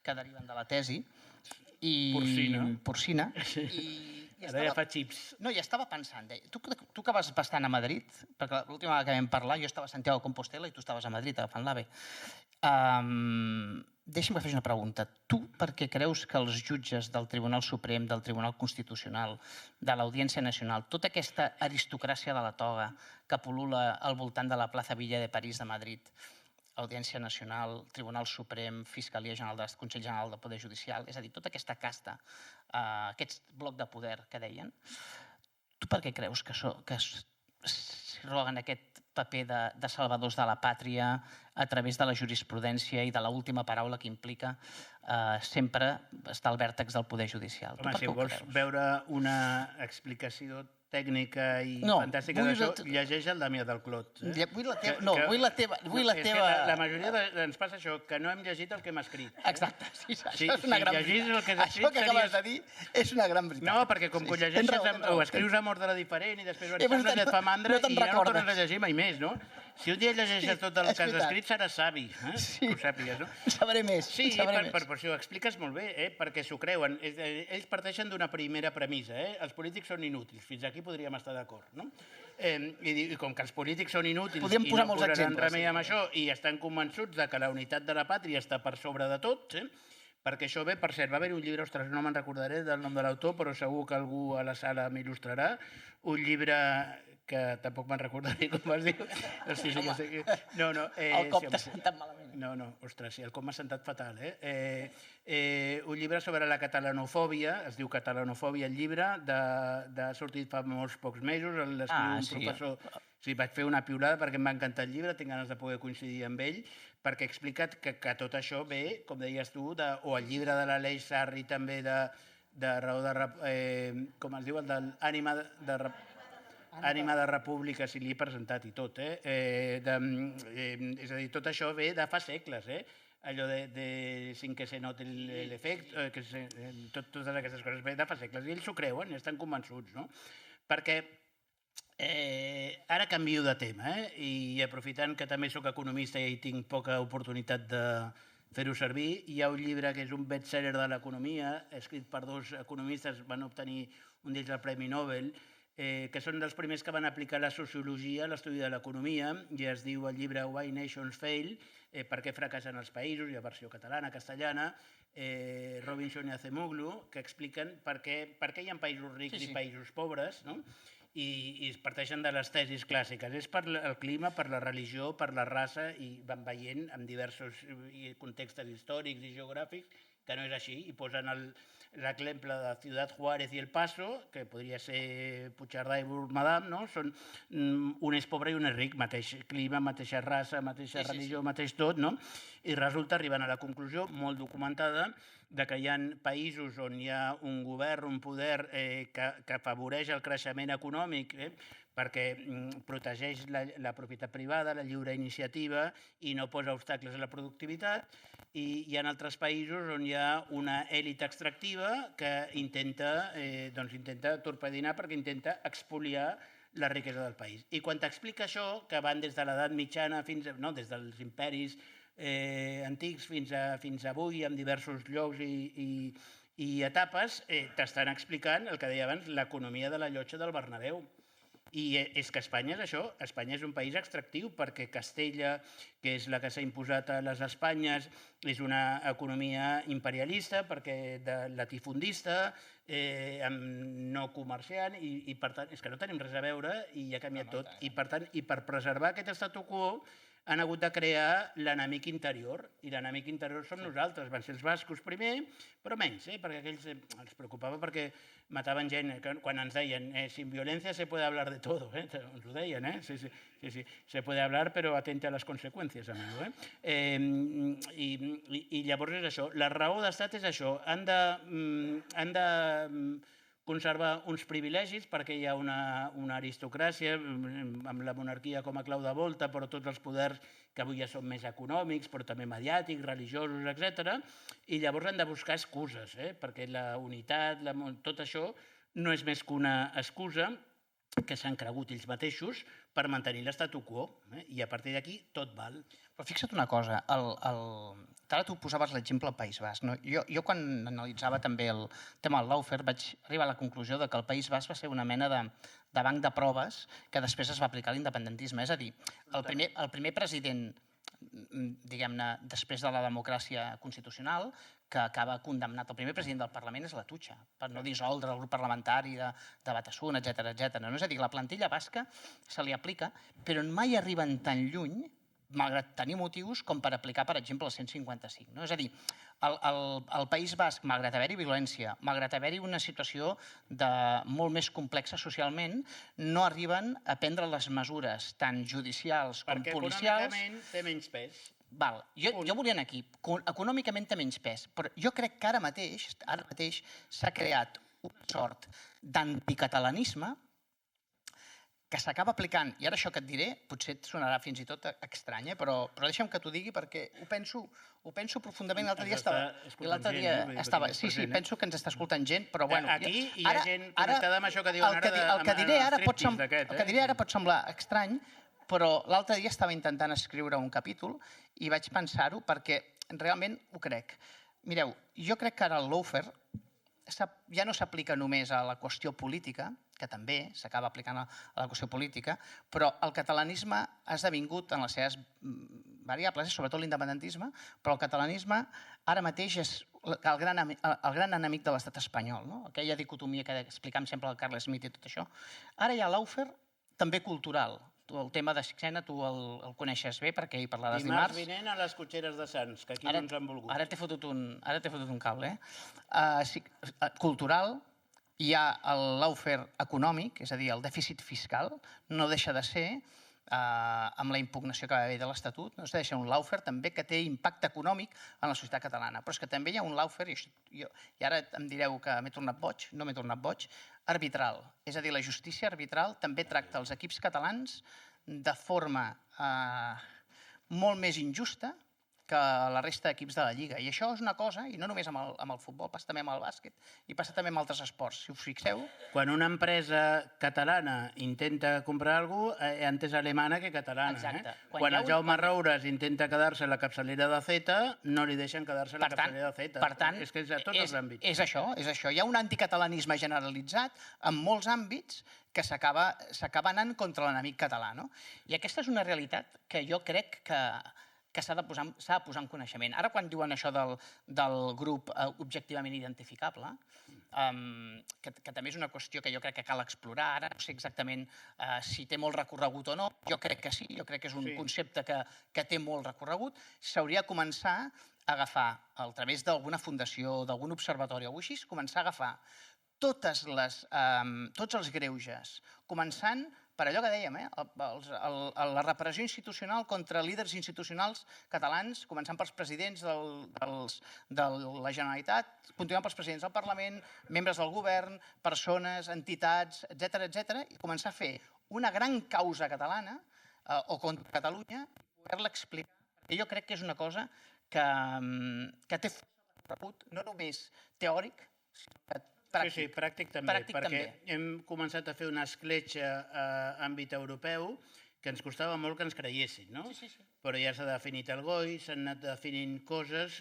que deriven de la tesi, Porcina. Ara ja fa xips. No, i estava pensant, tu que vas bastant a Madrid, perquè l'última vegada que vam parlar jo estava a Santiago de Compostela i tu estaves a Madrid agafant l'AVE. Deixa'm que faci una pregunta. Tu per què creus que els jutges del Tribunal Suprem, del Tribunal Constitucional, de l'Audiència Nacional, tota aquesta aristocràcia de la toga que pol·lula al voltant de la plaça Villa de París de Madrid, Audiència Nacional, Tribunal Suprem, Fiscalia General, Consell General del Poder Judicial, és a dir, tota aquesta casta, aquest bloc de poder que deien, tu per què creus que s'arroguen aquest paper de salvadors de la pàtria a través de la jurisprudència i de l'última paraula que implica sempre estar al vèrtex del Poder Judicial? Home, si vols veure una explicació tècnica i fantàstica d'això, llegeix el Damià del Clot. Vull la teva... La majoria ens passa això, que no hem llegit el que hem escrit. Exacte, això és una gran veritat. Això que acabes de dir és una gran veritat. No, perquè com que ho llegeixes, ho escrius amb ordre diferent i després ho ensenyes i et fa mandra i ja no tornes a llegir mai més, no? Si un dia llegeixes tot el que has escrit seràs savi, que ho sàpigues, no? Sabré més. Sí, per això ho expliques molt bé, perquè s'ho creuen. Ells parteixen d'una primera premissa, els polítics són inútils. Fins aquí podríem estar d'acord, no? I com que els polítics són inútils i no posaran remei amb això i estan convençuts que la unitat de la pàtria està per sobre de tot, perquè això ve, per cert, va haver un llibre, ostres, no me'n recordaré del nom de l'autor, però segur que algú a la sala m'il·lustrarà, un llibre que tampoc me'n recordaré com es diu. El cop t'ha sentat malament. No, ostres, sí, el cop m'ha sentat fatal. Un llibre sobre la catalanofòbia, es diu Catalanofòbia, el llibre, ha sortit fa molts pocs mesos, l'escriu un professor. Sí, vaig fer una piulada perquè em va encantar el llibre, tinc ganes de poder coincidir amb ell, perquè ha explicat que tot això ve, com deies tu, o el llibre de l'Aleix Sarri també de raó de... com es diu, el de Ànima de República, si l'he presentat i tot. És a dir, tot això ve de fa segles, allò de sin que se note l'efecte, totes aquestes coses ve de fa segles, i ells s'ho creuen i estan convençuts, no? Perquè ara canvio de tema, i aprofitant que també soc economista i tinc poca oportunitat de fer-ho servir, hi ha un llibre que és un best-seller de l'economia, escrit per dos economistes, van obtenir un d'ells el Premi Nobel, que són dels primers que van aplicar la sociologia a l'estudi de l'economia, i es diu el llibre Why Nations Fail, per què fracassen els països, hi ha versió catalana, castellana, Robinson i Acemoglu, que expliquen per què hi ha països rics i països pobres, i es parteixen de les tesis clàssiques. És per el clima, per la religió, per la raça, i van veient en diversos contextos històrics i geogràfics que no és així, i posen l'exemple de Ciudad Juárez i El Paso, que podria ser Puigcerdà i Bourg-Madame, no? Són un és pobre i un és ric, mateix clima, mateixa raça, mateixa religió, mateix tot, no? I resulta, arribant a la conclusió, molt documentada, de que hi ha països on hi ha un govern, un poder que afavoreix el creixement econòmic, perquè protegeix la propietat privada, la lliure iniciativa i no posa obstacles a la productivitat, i hi ha altres països on hi ha una èlit extractiva que intenta torpedinar perquè intenta expoliar la riquesa del país. I quan t'explica això, que van des de l'edat mitjana des dels imperis antics fins avui, amb diversos llocs i I a tapes t'estan explicant el que deia abans, l'economia de la llotja del Bernabéu. I és que Espanya és això, Espanya és un país extractiu perquè Castella, que és la que s'ha imposat a les Espanyes, és una economia imperialista, perquè de latifundista, no comerciant, i per tant, és que no tenim res a veure i ha canviat tot. I per tant, i per preservar aquest statu quo, han hagut de crear l'enemic interior, i l'enemic interior som nosaltres. Van ser els bascos primer, però menys, perquè aquells els preocupava perquè mataven gent, quan ens deien sin violencia se puede hablar de todo, ens ho deien, sí, se puede hablar però atente a les conseqüències, amigo. I llavors és això, la raó d'estat és això, han de conservar uns privilegis perquè hi ha una aristocràcia amb la monarquia com a clau de volta, però tots els poders que avui ja són més econòmics, però també mediàtics, religiosos, etc. I llavors han de buscar excuses, perquè la unitat, tot això no és més que una excusa que s'han cregut ells mateixos per mantenir l'statu quo, i a partir d'aquí tot val. Però fixa't una cosa, ara tu posaves l'exemple al País Basc. Jo quan analitzava també el tema del lawfare vaig arribar a la conclusió que el País Basc va ser una mena de banc de proves que després es va aplicar a l'independentisme. És a dir, el primer president, diguem-ne, després de la democràcia constitucional, que acaba condemnat. El primer president del Parlament és l'Atutxa, per no dissoldre el grup parlamentari de Batasuna, etc. És a dir, la plantilla basca se li aplica, però mai arriben tan lluny, malgrat tenir motius, com per aplicar, per exemple, el 155. És a dir, al País Basc, malgrat haver-hi violència, malgrat haver-hi una situació molt més complexa socialment, no arriben a prendre les mesures tant judicials com policials... Perquè econòmicament té menys pes. Jo volia anar aquí. Econòmicament té menys pes, però jo crec que ara mateix s'ha creat una sort d'anticatalanisme que s'acaba aplicant, i ara això que et diré potser et sonarà fins i tot estrany, però deixa'm que t'ho digui perquè ho penso profundament. L'altre dia estava... Sí, penso que ens està escoltant gent, però bueno... Aquí hi ha gent connectada amb això que diuen ara el que diré ara pot semblar estrany, però l'altre dia estava intentant escriure un capítol i vaig pensar-ho perquè realment ho crec. Mireu, jo crec que ara el lawfare ja no s'aplica només a la qüestió política, que també s'acaba aplicant a la qüestió política, però el catalanisme ha esdevingut en les seves variables, sobretot l'independentisme, però el catalanisme ara mateix és el gran enemic de l'estat espanyol, aquella dicotomia que explicam sempre el Carles Smith i tot això. Ara hi ha lawfare també cultural. El tema de Sixena tu el coneixes bé perquè hi parlaràs dimarts. Dimarts vinent a les cotxeres de Sants, que aquí no ens han volgut. Ara t'he fotut un cable. Cultural, hi ha el lawfare econòmic, és a dir, el dèficit fiscal, no deixa de ser, amb la impugnació que va haver de l'Estatut, no deixa un lawfare també que té impacte econòmic en la societat catalana. Però és que també hi ha un lawfare, i ara em direu que m'he tornat boig, no m'he tornat boig, arbitral. És a dir, la justícia arbitral també tracta els equips catalans de forma molt més injusta que la resta d'equips de la Lliga. I això és una cosa, i no només amb el futbol, passa també amb el bàsquet i passa també amb altres esports. Si us fixeu... Quan una empresa catalana intenta comprar alguna cosa, antes alemana que catalana. Exacte. Quan el Jaume Roures intenta quedar-se a la capçalera de Zeta, no li deixen quedar-se a la capçalera de Zeta. Per tant, és que és a tots els àmbits. És això. Hi ha un anticatalanisme generalitzat en molts àmbits que s'acaba anant contra l'enemic català. I aquesta és una realitat que jo crec que s'ha de posar en coneixement. Ara, quan diuen això del grup objectivament identificable, que també és una qüestió que jo crec que cal explorar, ara no sé exactament si té molt recorregut o no, jo crec que sí, jo crec que és un concepte que té molt recorregut, s'hauria de començar a agafar, a través d'alguna fundació, d'algun observatori o així, començar a agafar tots els greuges, començant per allò que dèiem, la repressió institucional contra líders institucionals catalans, començant pels presidents de la Generalitat, continuant pels presidents del Parlament, membres del govern, persones, entitats, etc., i començar a fer una gran causa catalana o contra Catalunya i poder-la explicar, perquè jo crec que és una cosa que té recorregut no només teòric, sinó que pràctic. Sí, pràctic també, perquè hem començat a fer una escletxa a àmbit europeu que ens costava molt que ens creiessin, no? Sí. Però ja s'ha definit el GOI, s'han anat definint coses.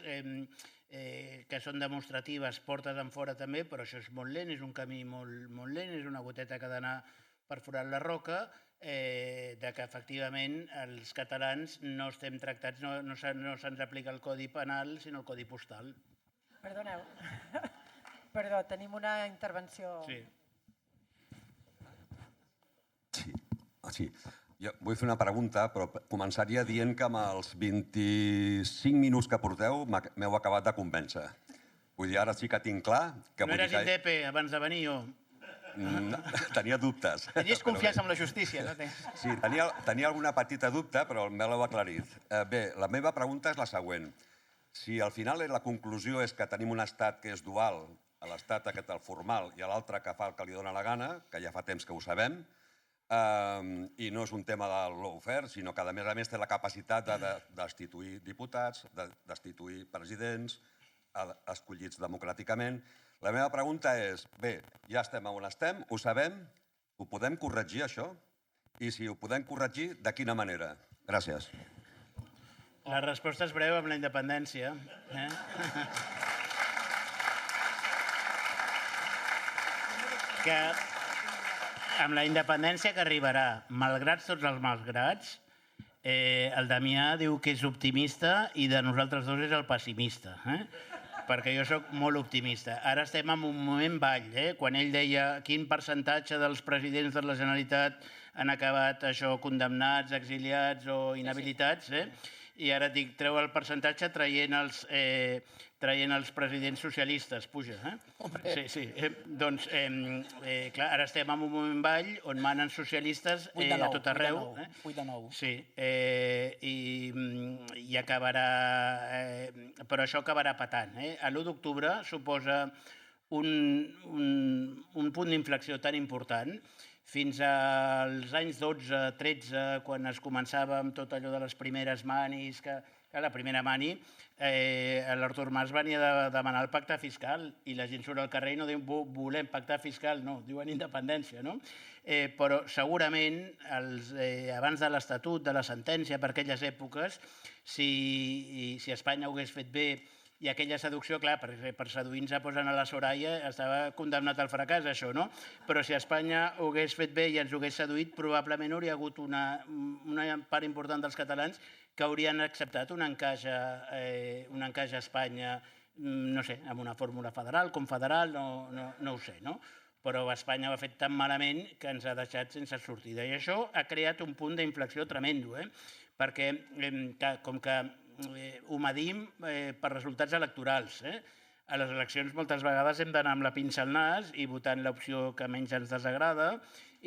que són demostratives, portes en fora també, però això és molt lent, és un camí molt lent, és una goteta que ha d'anar perforant la roca, de que efectivament els catalans no estem tractats, no se'ns aplica el codi penal, sinó el codi postal. Perdoneu. Perdó, tenim una intervenció. Sí. Sí. Jo vull fer una pregunta, però començaria dient que amb els 25 minuts que porteu m'heu acabat de convèncer. Vull dir, ara sí que tinc clar... No eres indepe abans de venir, jo? Tenia dubtes. Tenies confiança en la justícia, no? Sí, tenia alguna petita dubte, però me l'heu aclarit. Bé, la meva pregunta és la següent. Si al final la conclusió és que tenim un estat que és dual, l'estat aquest el formal i l'altre que fa el que li dóna la gana, que ja fa temps que ho sabem, i no és un tema de lawfare, sinó que a més té la capacitat de destituir diputats, de destituir presidents, escollits democràticament. La meva pregunta és, bé, ja estem on estem, ho sabem, ho podem corregir això? I si ho podem corregir, de quina manera? Gràcies. La resposta és breu amb la independència. Que amb la independència que arribarà, malgrat tots els malgrats, el Damià diu que és optimista i de nosaltres dos és el pessimista, perquè jo sóc molt optimista. Ara estem en un moment ball, quan ell deia quin percentatge dels presidents de la Generalitat han acabat això condemnats, exiliats o inhabilitats, i ara dic, treu el percentatge traient els presidents socialistes, puja. Sí. Doncs, clar, ara estem en un moment ball on manen socialistes a tot arreu. 8 de 9. Sí, i acabarà... Però això acabarà patant. L'1 d'octubre suposa un punt d'inflexió tan important. Fins als anys 12-13, quan es començava amb tot allò de les primeres manis, que la primera mani, l'Artur Mas venia de demanar el pacte fiscal i la gent surt al carrer i no diu volem pacte fiscal, no, diuen independència, no? Però segurament, abans de l'Estatut, de la sentència, per aquelles èpoques, si Espanya ho hagués fet bé i aquella seducció, clar, per seduir ens posen a la Soraya, estava condemnat al fracàs, això, no? Però si Espanya ho hagués fet bé i ens ho hagués seduït, probablement hauria hagut una part important dels catalans que haurien acceptat un encaix a Espanya, no sé, amb una fórmula federal, confederal, no ho sé, no? Però Espanya ho ha fet tan malament que ens ha deixat sense sortida. I això ha creat un punt d'inflexió tremendo, perquè com que ho medim per resultats electorals. A les eleccions moltes vegades hem d'anar amb la pinça al nas i votant l'opció que menys ens desagrada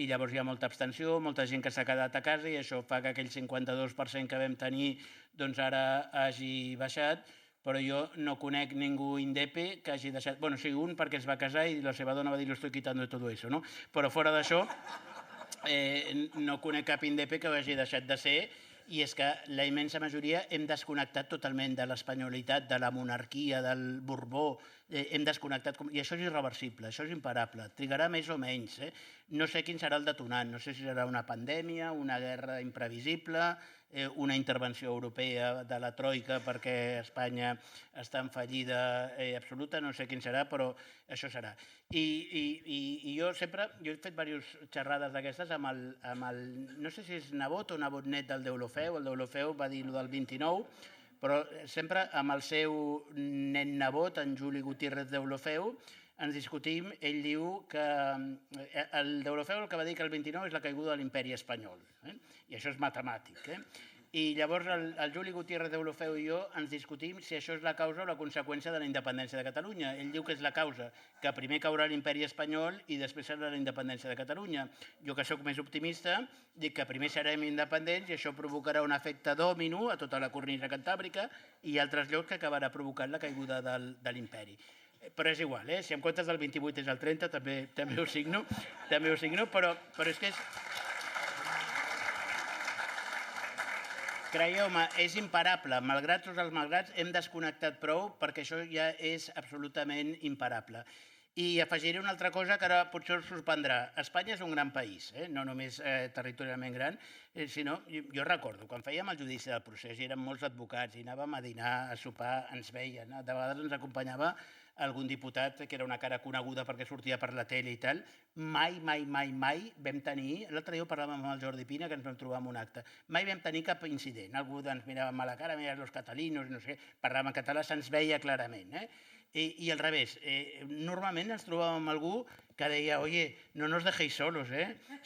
i llavors hi ha molta abstenció, molta gent que s'ha quedat a casa i això fa que aquell 52% que vam tenir doncs ara hagi baixat, però jo no conec ningú indepe que hagi deixat... Bueno, sí, un perquè es va casar i la seva dona va dir lo estoy quitando de todo eso, no? Però fora d'això no conec cap indepe que ho hagi deixat de ser. I és que la immensa majoria hem desconnectat totalment de l'espanyolitat, de la monarquia, del Borbó, hem desconnectat, i això és irreversible, això és imparable, trigarà més o menys. No sé quin serà el detonant, no sé si serà una pandèmia, una guerra imprevisible, una intervenció europea de la troika perquè Espanya està en fallida absoluta, no sé quin serà, però això serà. I jo sempre, he fet diverses xerrades d'aquestes amb el, no sé si és nebot o nebot net del Deulofeu, el Deulofeu va dir el del 29, però sempre amb el seu nen nebot, en Juli Gutiérrez Deulofeu, ens discutim, ell diu que el Deulofeu el que va dir que el 29 és la caiguda de l'imperi espanyol, i això és matemàtic. I llavors el Juli Gutiérrez Deulofeu i jo ens discutim si això és la causa o la conseqüència de la independència de Catalunya. Ell diu que és la causa, que primer caurà l'imperi espanyol i després serà la independència de Catalunya. Jo, que sóc més optimista, dic que primer serem independents i això provocarà un efecte dòmino a tota la cornisa cantàbrica i altres llocs que acabarà provocant la caiguda de l'imperi. Però és igual, si en comptes del 28 és el 30, també ho signo, però és que és... Creieu-me, és imparable. Malgrat tots els malgrats, hem desconnectat prou perquè això ja és absolutament imparable. I afegiré una altra cosa que ara potser us sorprendrà. Espanya és un gran país, no només territorialment gran, sinó, jo recordo, quan fèiem el judici del procés i érem molts advocats i anàvem a dinar, a sopar, ens veien, de vegades ens acompanyava algun diputat que era una cara coneguda perquè sortia per la tele i tal, mai vam tenir, l'altre dia ho parlàvem amb el Jordi Pina, que ens vam trobar en un acte, mai vam tenir cap incident. Algú ens mirava a la cara, mira los catalinos, no sé, parlàvem en català, se'ns veia clarament. I al revés, normalment ens trobàvem amb algú que deia, oye, no nos dejéis solos,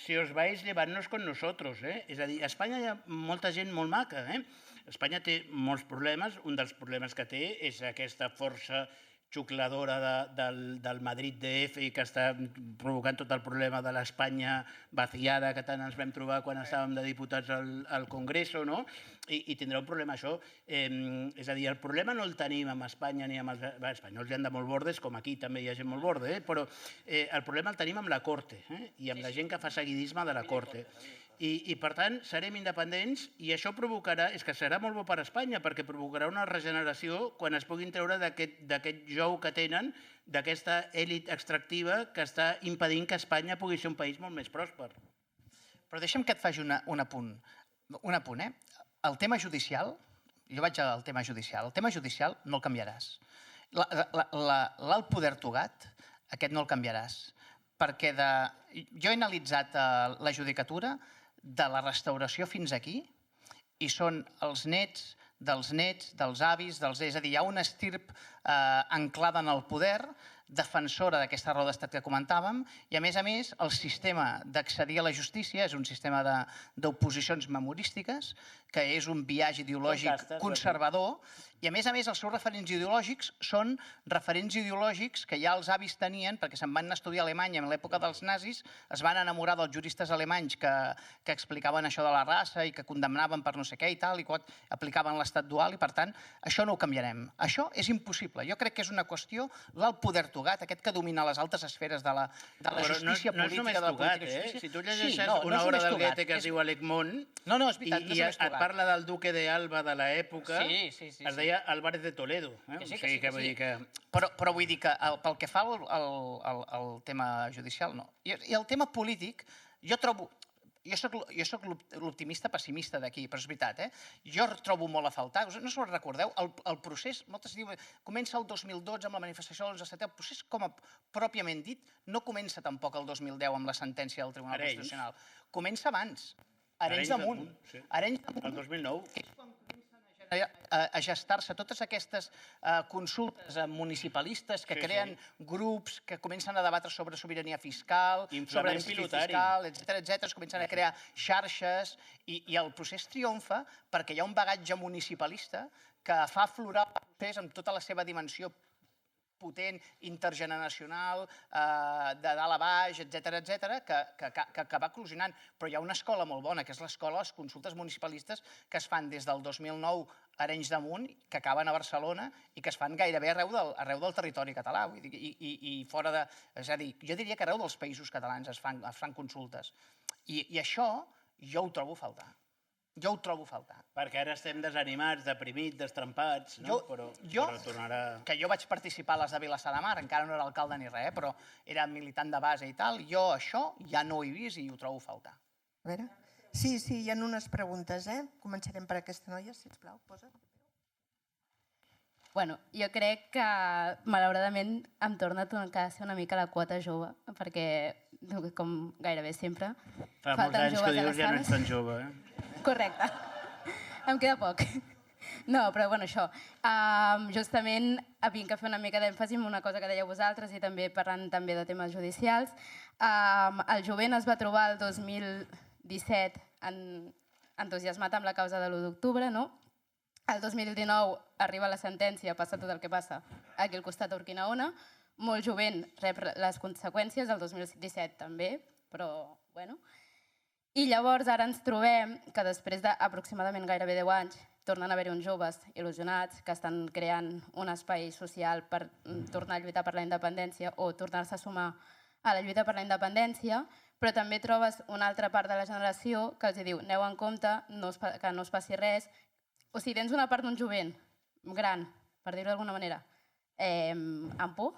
si os vais, llevadnos con nosotros. És a dir, a Espanya hi ha molta gent molt maca. Espanya té molts problemes, un dels problemes que té és aquesta força xucladora del Madrid DF i que està provocant tot el problema de l'Espanya vaciada que tant ens vam trobar quan estàvem de diputats al Congreso, no? I tindrà un problema això. És a dir, el problema no el tenim amb Espanya ni amb els espanyols, hi han de molt bordes, com aquí també hi ha gent molt borde, però el problema el tenim amb la Corte i amb la gent que fa seguidisme de la Corte. I, per tant, serem independents i això provocarà, és que serà molt bo per a Espanya, perquè provocarà una regeneració quan es puguin treure d'aquest jou que tenen, d'aquesta èlit extractiva que està impedint que Espanya pugui ser un país molt més pròsper. Però deixa'm que et faci un apunt. El tema judicial, jo vaig al tema judicial, el tema judicial no el canviaràs. L'alt poder togat, aquest no el canviaràs. Perquè jo he analitzat la judicatura de la restauració fins aquí i són els nets, dels avis, és a dir, hi ha una estirp anclada en el poder, defensora d'aquesta raó d'estat que comentàvem, i a més, el sistema d'accedir a la justícia és un sistema d'oposicions memorístiques, que és un biaix ideològic conservador, i a més, els seus referents ideològics són referents ideològics que ja els avis tenien, perquè se'n van estudiar a Alemanya en l'època dels nazis, es van enamorar dels juristes alemanys que explicaven això de la raça i que condemnaven per no sé què i tal, i aplicaven l'estat dual, i per tant, això no ho canviarem. Això és impossible. Jo crec que és una qüestió, l'alt poder togat, aquest que domina les altes esferes de la justícia política, de la política de justícia. Si tu llegeixes una obra del Goethe que es diu Alecmont i et parla del duque de Alba de l'època, es deia Álvarez de Toledo. Però vull dir que pel que fa al tema judicial, no. I el tema polític, jo trobo... Jo soc l'optimista pessimista d'aquí, però és veritat, jo trobo molt a faltar. No us ho recordeu? El procés, moltes diuen, comença el 2012 amb la manifestació del 11 de setembre. El procés, com a pròpiament dit, no comença tampoc el 2010 amb la sentència del Tribunal Constitucional. Comença abans. Arenys de Munt. El 2009. És quan comencen a gestar-se totes aquestes consultes municipalistes que creen grups que comencen a debatre sobre sobirania fiscal, sobre dèficit fiscal, etc. Es comencen a crear xarxes i el procés triomfa perquè hi ha un bagatge municipalista que fa aflorar el procés amb tota la seva dimensió potent, intergeneracional, de dalt a baix, etc., que va eclosionant. Però hi ha una escola molt bona, que és l'escola de les consultes municipalistes que es fan des del 2009 a Arenys de Munt, que acaben a Barcelona i que es fan gairebé arreu del territori català. I fora de... És a dir, jo diria que arreu dels països catalans es fan consultes. I això jo ho trobo a faltar. Jo ho trobo a faltar. Perquè ara estem desanimats, deprimits, destrempats, però tornarà... Que jo vaig participar a les de Vilassar de Mar, encara no era alcalde ni res, però era militant de base i tal, jo això ja no ho he vist i ho trobo a faltar. A veure... Sí, hi ha unes preguntes, Començarem per aquesta noia, sisplau, posa't. Bueno, jo crec que, malauradament, em torna a ser una mica la quota jove, perquè, com gairebé sempre, fa molts anys que dius ja no ets tan jove, Correcte. Em queda poc. No, però bueno, això. Justament vinc a fer una mica d'èmfasi en una cosa que dèieu vosaltres i també parlant també de temes judicials. El jovent es va trobar el 2017 entusiasmat amb la causa de l'1 d'octubre, no? El 2019 arriba la sentència, passa tot el que passa aquí al costat d'Urquinaona. Molt jovent rep les conseqüències, el 2017 també, però bueno. I llavors ara ens trobem que després d'aproximadament gairebé 10 anys tornen a haver-hi uns joves il·lusionats que estan creant un espai social per tornar a lluitar per la independència o tornar-se a sumar a la lluita per la independència, però també trobes una altra part de la generació que els diu aneu en compte, que no es passi res. O sigui, tens una part d'un jovent gran, per dir-ho d'alguna manera, amb por,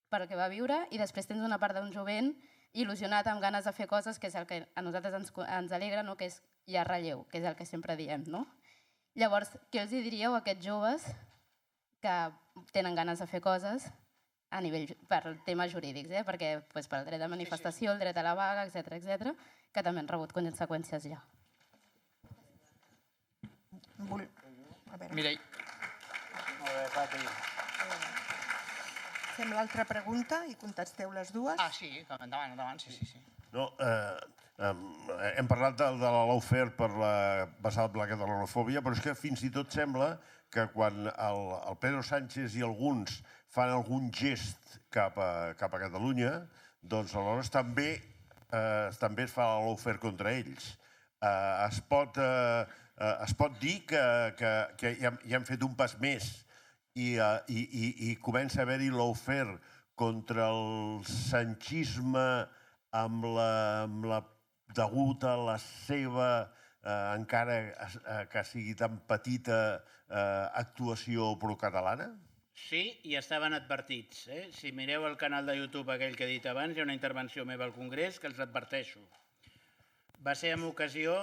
per què va viure, i després tens una part d'un jovent il·lusionat amb ganes de fer coses, que és el que a nosaltres ens alegra, no? Que és hi ha relleu, que és el que sempre diem. No? Llavors, què els diríeu a aquests joves que tenen ganes de fer coses a nivell, per temes jurídics, perquè pel dret de manifestació, el dret a la vaga, etc, que també han rebut conseqüències ja. Mireia. Fem l'altra pregunta i contesteu les dues. Ah, sí, endavant, sí. No, hem parlat de la lawfare basada en la catalanofòbia, però és que fins i tot sembla que quan el Pedro Sánchez i alguns fan algun gest cap a Catalunya, doncs aleshores també es fa la lawfare contra ells. Es pot dir que ja han fet un pas més i comença a haver-hi lawfare contra el sanchisme degut a la seva, encara que sigui tan petita, actuació procatalana? Sí, i estaven advertits. Si mireu el canal de YouTube aquell que he dit abans, hi ha una intervenció meva al Congrés que els adverteixo. Va ser en ocasió,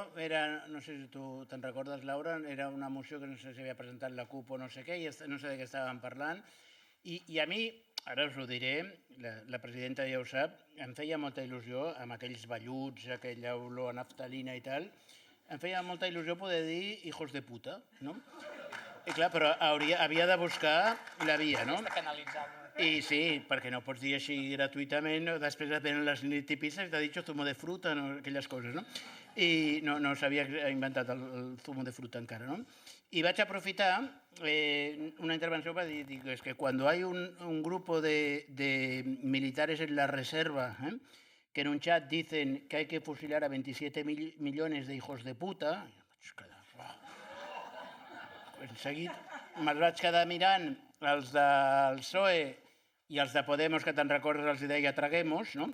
no sé si tu te'n recordes, Laura, era una moció que no sé si havia presentat la CUP o no sé què, i no sé de què estàvem parlant, i a mi, ara us ho diré, la presidenta ja ho sap, em feia molta il·lusió amb aquells velluts, aquella olor a naftalina i tal, em feia molta il·lusió poder dir hijos de puta, no? I clar, però havia de buscar la via, no? I sí, perquè no pots dir així gratuïtament, després venen les nitipisses, t'ha dit zumo de fruta, aquelles coses, no? I no s'havia inventat el zumo de fruta encara, no? Y vaig a aprofitar una intervención para decir es que cuando hay un grupo de militares en la reserva que en un chat dicen que hay que fusilar a 27 millones de hijos de puta, en seguit me'ls vaig quedar mirant els del PSOE i els de Podemos, que te'n recordes, els deia traguemos, ¿no?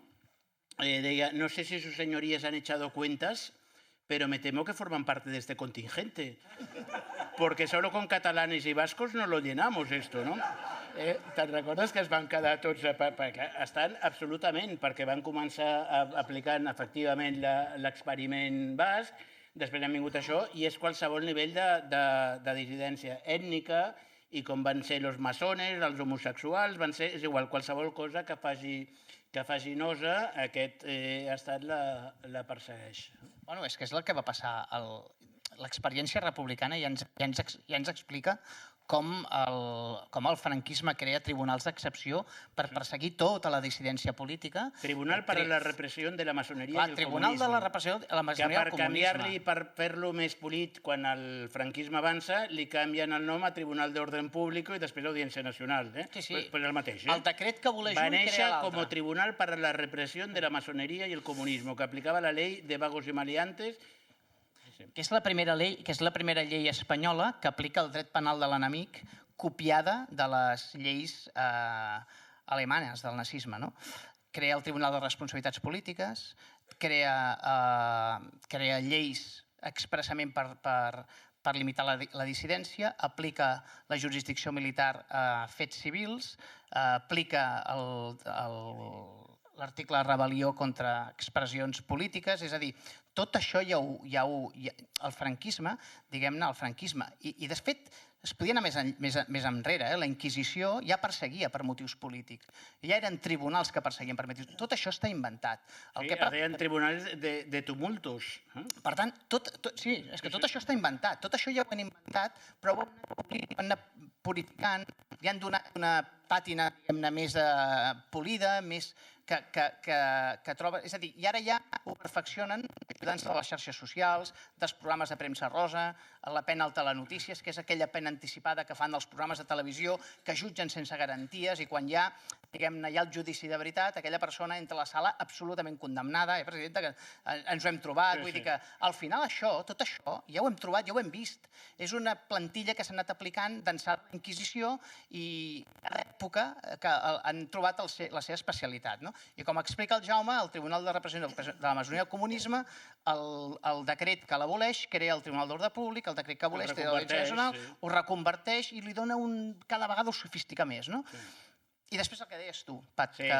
Deia, no sé si sus señorías han echado cuentas, pero me temo que forman parte de este contingente. Porque solo con catalanes y vascos no lo llenamos, esto, no? Te'n recordes que es van quedar tots... Estan absolutament, perquè van començar aplicant efectivament l'experiment basc, després han vingut això, i és qualsevol nivell de dissidència ètnica, i com van ser els maçones, els homosexuals, és igual, qualsevol cosa que faci nosa, aquest estat la persegueix. Bueno, és que és el que va passar. L'experiència republicana ja ens explica com el franquisme crea tribunals d'excepció per perseguir tota la dissidència política. Tribunal per a la repressió de la maçoneria i el comunisme. Tribunal de la repressió de la maçoneria i el comunisme. Que per canviar-li, per fer-lo més polit, quan el franquisme avança, li canvien el nom a Tribunal d'Orden Públic i després Audiència Nacional. Sí, sí. Pues el mateix. El decret que voler va un néixer crea l'altre. com a Tribunal para la represión de la masonería y el comunismo, que aplicava la ley de vagos y maleantes. Que és la primera llei espanyola que aplica el dret penal de l'enemic copiada de les lleis alemanes del nazisme. Crea el Tribunal de Responsabilitats Polítiques, crea lleis expressament per limitar la dissidència, aplica la jurisdicció militar a fets civils, aplica l'article de rebel·lió contra expressions polítiques, és a dir, tot això el franquisme, diguem-ne, i de fet es podia anar més enrere, la Inquisició ja perseguia per motius polítics, ja eren tribunals que perseguien per motius. Tot això està inventat. Sí, deien tribunals de tumultos. Per tant, sí, és que tot això està inventat, tot això ja ho han inventat, però ho han anat purificant, li han donat una pàtina més polida, més que troba... És a dir, i ara ja ho perfeccionen ajudant-se de les xarxes socials, dels programes de premsa rosa, la pena al telenotícies, que és aquella pena anticipada que fan els programes de televisió que jutgen sense garanties i quan hi ha el judici de veritat, aquella persona entra a la sala absolutament condemnada, presidenta, que ens ho hem trobat, vull dir que al final tot això, ja ho hem trobat, ja ho hem vist. És una plantilla que s'ha anat aplicant d'ençà de la Inquisició i a cada època que han trobat la seva especialitat. I com explica el Jaume, el Tribunal de Repressió de la Maçoneria i el Comunisme, el decret que l'aboleix crea el Tribunal d'Ordre Públic, el decret que aboleix crea l'Audiència Nacional, ho reconverteix i li dona cada vegada ho sofistica més. I després el que deies tu, Pat, Sí. que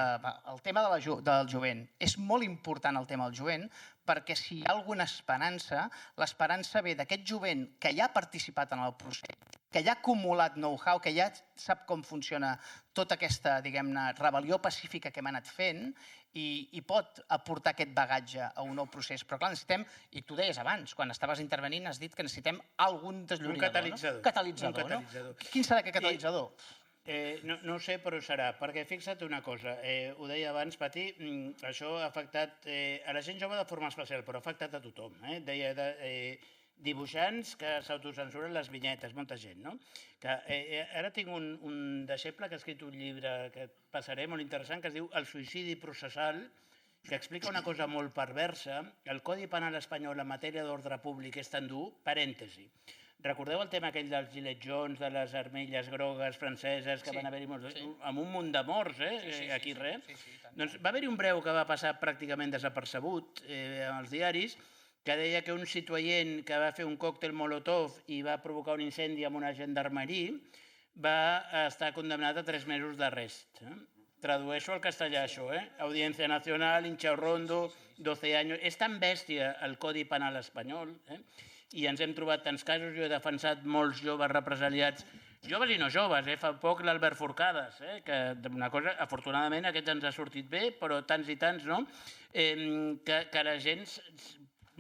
el tema del jovent. És molt important el tema del jovent, perquè si hi ha alguna esperança, l'esperança ve d'aquest jovent que ja ha participat en el procés, que ja ha acumulat know-how, que ja sap com funciona tota aquesta, diguem-ne, rebel·lió pacífica que hem anat fent i pot aportar aquest bagatge a un nou procés. Però clar, necessitem, i tu deies abans, quan estaves intervenint, has dit que necessitem algun deslloriador. catalitzador. No? Catalitzador, Un catalitzador. no? Quin serà aquest catalitzador? No ho sé, però serà, perquè fixa't una cosa, ho deia abans, Pati, això ha afectat a la gent jove de forma especial, però ha afectat a tothom. Deia dibuixants que s'autocensuren les vinyetes, molta gent, no? Ara tinc un deixeble que ha escrit un llibre que et passaré, molt interessant, que es diu El suïcidi processal, que explica una cosa molt perversa. El Codi Penal espanyol en matèria d'ordre públic és tan dur, parèntesi. Recordeu el tema aquell dels gilets jaunes, de les armilles grogues franceses, que van haver-hi molts... amb un munt de morts, aquí res. Doncs va haver-hi un breu que va passar pràcticament desapercebut als diaris, que deia que un citoyen que va fer un còctel molotov i va provocar un incendi amb una gendarmeria va estar condemnat a 3 mesos d'arrest. Tradueixo al castellà això, Audiencia Nacional, hinchaurondo, 12 anys... És tan bèstia el Codi Penal espanyol, i ens hem trobat tants casos. Jo he defensat molts joves represaliats, joves i no joves, fa poc l'Albert Forcades, que una cosa, afortunadament aquests ens ha sortit bé, però tants i tants, no? Que la gent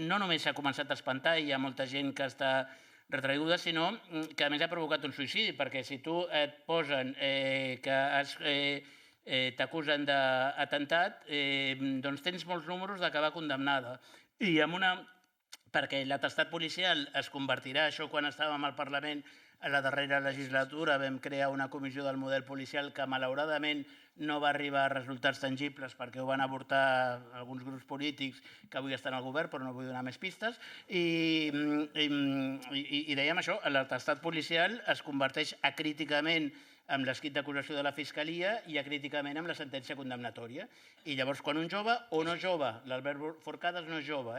no només s'ha començat a espantar i hi ha molta gent que està retraiguda, sinó que a més ha provocat un suïcidi, perquè si tu et posen que t'acusen d'atemptat, doncs tens molts números d'acabar condemnada. I amb una... perquè l'atestat policial es convertirà, això quan estàvem al Parlament a la darrera legislatura vam crear una comissió del model policial que malauradament no va arribar a resultats tangibles perquè ho van avortar alguns grups polítics que avui estan al govern, però no vull donar més pistes, i dèiem això, l'atestat policial es converteix acríticament amb l'escrit d'acusació de la Fiscalia i acríticament amb la sentència condemnatòria. I llavors, quan un jove o no jove, l'Albert Forcades no és jove,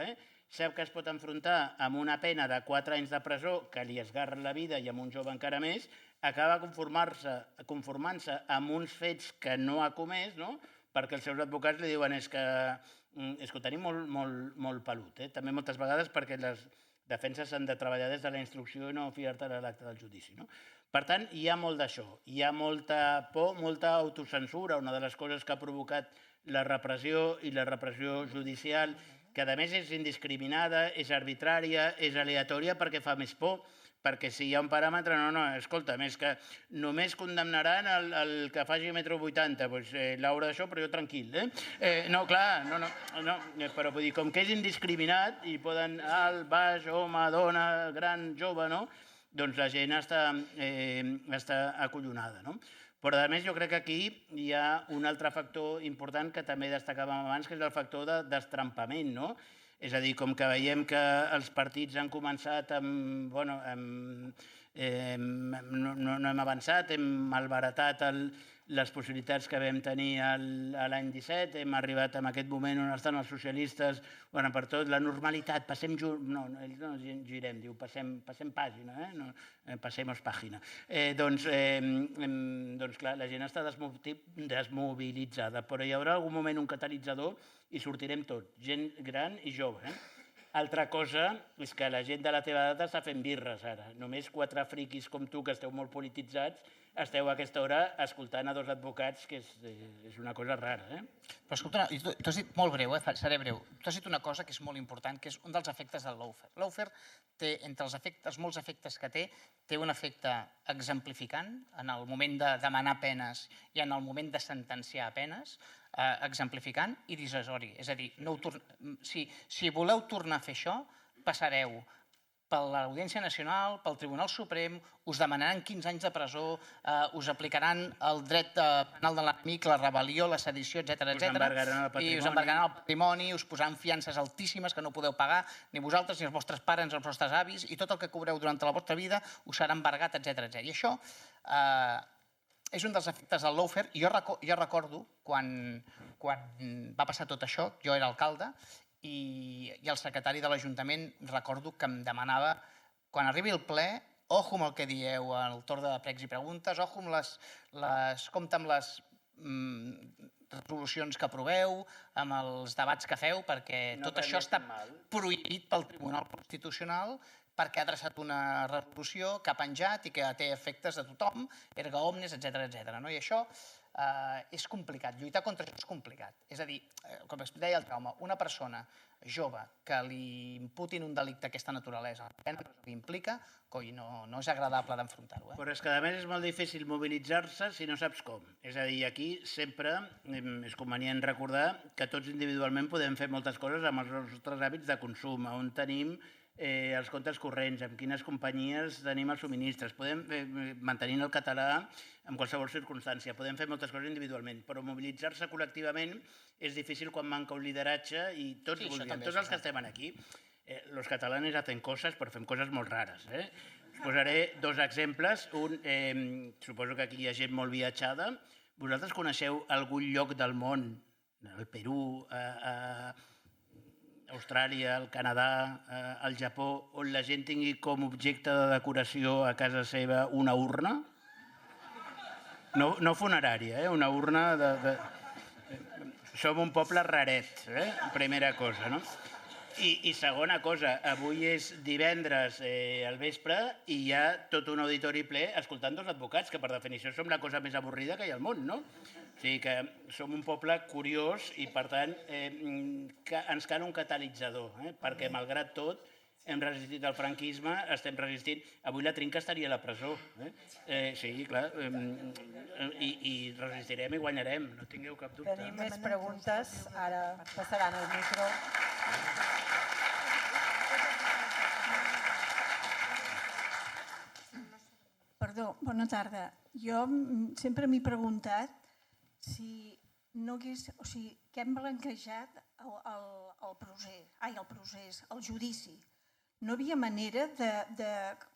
sap que es pot enfrontar amb una pena de 4 anys de presó que li esgarra la vida i amb un jove encara més, acaba conformant-se amb uns fets que no ha comès, perquè els seus advocats li diuen és que ho tenim molt pelut. També moltes vegades perquè les defenses s'han de treballar des de la instrucció i no fiar-te a l'acte del judici. Per tant, hi ha molt d'això. Hi ha molta por, molta autocensura. Una de les coses que ha provocat la repressió i la repressió judicial, que a més és indiscriminada, és arbitrària, és aleatòria perquè fa més por, perquè si hi ha un paràmetre, escolta, més que només condemnaran el que faci metro 80, doncs l'hora d'això, però jo tranquil, No, clar, però vull dir, com que és indiscriminat i poden alt, baix, home, dona, gran, jove, doncs la gent està acollonada, Però, a més, jo crec que aquí hi ha un altre factor important que també destacàvem abans, que és el factor de destrampament, És a dir, com que veiem que els partits han començat amb... no hem avançat, hem malbaratat les possibilitats que vam tenir l'any 17, hem arribat en aquest moment on estan els socialistes, per tot, la normalitat, passem... No, ells no girem, diu, passem pàgina, passem pàgina. Doncs, clar, la gent està desmobilitzada, però hi haurà algun moment un catalitzador i sortirem tots, gent gran i jove. Altra cosa és que la gent de la teva edat està fent birres ara. Només 4 friquis com tu, que esteu molt polititzats, esteu a aquesta hora escoltant a 2 advocats, que és una cosa rara. Però escolta, tu has dit molt breu, seré breu. Tu has dit una cosa que és molt important, que és un dels efectes del lawfare. Lawfare té, entre els molts efectes que té un efecte exemplificant en el moment de demanar penes i en el moment de sentenciar penes, exemplificant i dissuasori. És a dir, si voleu tornar a fer això, passareu per l'Audiència Nacional, pel Tribunal Suprem, us demanaran 15 anys de presó, us aplicaran el dret penal de l'enemic, la rebel·lió, la sedició, etc. Us embargaran el patrimoni. I us embargaran el patrimoni, us posaran fiances altíssimes que no podeu pagar, ni vosaltres, ni els vostres pares, ni els vostres avis, i tot el que cobreu durant la vostra vida us serà embargat, etc. I això és un dels efectes del lawfare. Jo recordo quan va passar tot això, jo era alcalde, i el secretari de l'Ajuntament recordo que em demanava, quan arribi el ple, ojo amb el que dieu al torn de pregs i preguntes, ojo amb compte amb les resolucions que aproveu, amb els debats que feu, perquè tot això està prohibit pel Tribunal Constitucional perquè ha adreçat una resolució que ha penjat i que té efectes de tothom, erga omnes, etc. I això és complicat. Lluitar contra això és complicat. És a dir, com deia el Jaume, una persona jove que li imputin un delicte d'aquesta naturalesa, la pena que implica, coi, no és agradable d'enfrontar-ho. Però és que, a més, és molt difícil mobilitzar-se si no saps com. És a dir, aquí sempre és convenient recordar que tots individualment podem fer moltes coses amb els nostres hàbits de consum, on tenim els comptes corrents, amb quines companyies tenim els subministres. Podem mantenir el català en qualsevol circumstància, podem fer moltes coses individualment, però mobilitzar-se col·lectivament és difícil quan manca un lideratge i tots voldríem, tots els que estem aquí. Los catalanes hacen coses, però fem coses molt rares. Us posaré dos exemples. Un, suposo que aquí hi ha gent molt viatjada. Vosaltres coneixeu algun lloc del món, el Perú, Austràlia, el Canadà, el Japó, on la gent tingui com objecte de decoració a casa seva una urna? No funerària, una urna de... Som un poble raret, primera cosa, no? I segona cosa, avui és divendres al vespre i hi ha tot un auditori ple escoltant dos advocats, que per definició som la cosa més avorrida que hi ha al món, no? O sigui que som un poble curiós i, per tant, ens cal un catalitzador, perquè, malgrat tot, hem resistit al franquisme, estem resistint... Avui la Trinca estaria a la presó. Sí, clar. I resistirem i guanyarem, no tingueu cap dubte. Tenim més preguntes. Ara passaran el micro. Perdó, bona tarda. Jo sempre m'he preguntat si no hagués... O sigui, què hem blanquejat el procés, el judici. No havia manera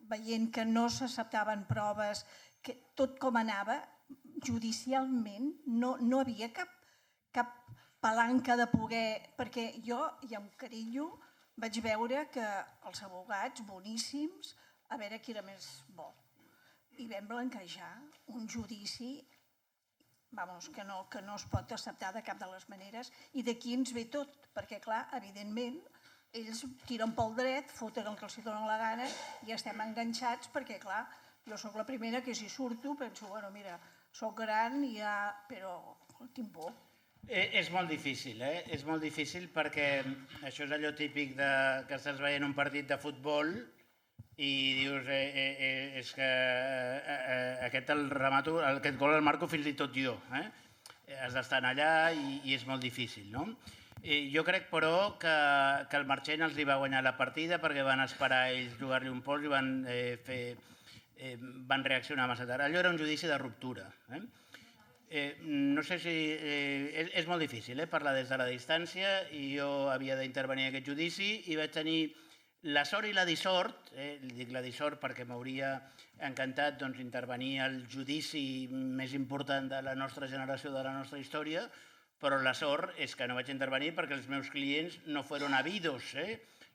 veient que no s'acceptaven proves, que tot com anava, judicialment no havia cap palanca de poder... Perquè jo, i amb carinyo, vaig veure que els advocats, boníssims, a veure qui era més bo. I vam blanquejar un judici que no es pot acceptar de cap de les maneres, i d'aquí ens ve tot, perquè, clar, evidentment, ells tiren pel dret, foten el que els donen la gana i estem enganxats perquè, clar, jo sóc la primera que si surto penso, bueno, mira, sóc gran i ja... però tinc por. És molt difícil, És molt difícil perquè això és allò típic que estàs veient un partit de futbol i dius, és que aquest el remato, aquest gol el marco fins i tot jo. Has d'estar allà i és molt difícil, no? Jo crec, però, que el Marchena els hi va guanyar la partida perquè van esperar ells jugar-li un pols i van reaccionar massa tard. Allò era un judici de ruptura. No sé si... És molt difícil parlar des de la distància i jo havia d'intervenir en aquest judici i vaig tenir la sort i la dissort, dic la dissort perquè m'hauria encantat intervenir al judici més important de la nostra generació, de la nostra història, però la sort és que no vaig intervenir perquè els meus clients no fueron habidos.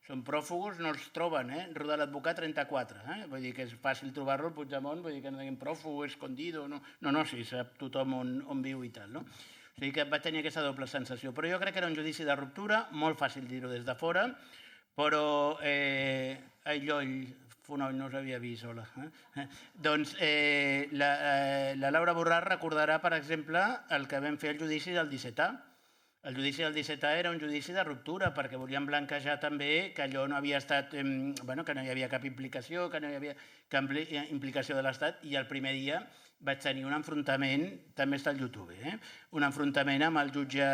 Són pròfugos, no els troben. Roda l'advocat 34. Vull dir que és fàcil trobar-lo al Puigdemont, vull dir que no diguin pròfugo, escondido... No, sí, sap tothom on viu i tal. O sigui que vaig tenir aquesta doble sensació. Però jo crec que era un judici de ruptura, molt fàcil dir-ho des de fora, però Lloll, Fonoll no us havia vist, hola. Doncs la Laura Borràs recordarà, per exemple, el que vam fer al judici del 17A. El judici del 17A era un judici de ruptura perquè volíem blanquejar també que allò no havia estat, que no hi havia cap implicació, que no hi havia cap implicació de l'Estat, i el primer dia vaig tenir un enfrontament, també està al YouTube, un enfrontament amb el jutge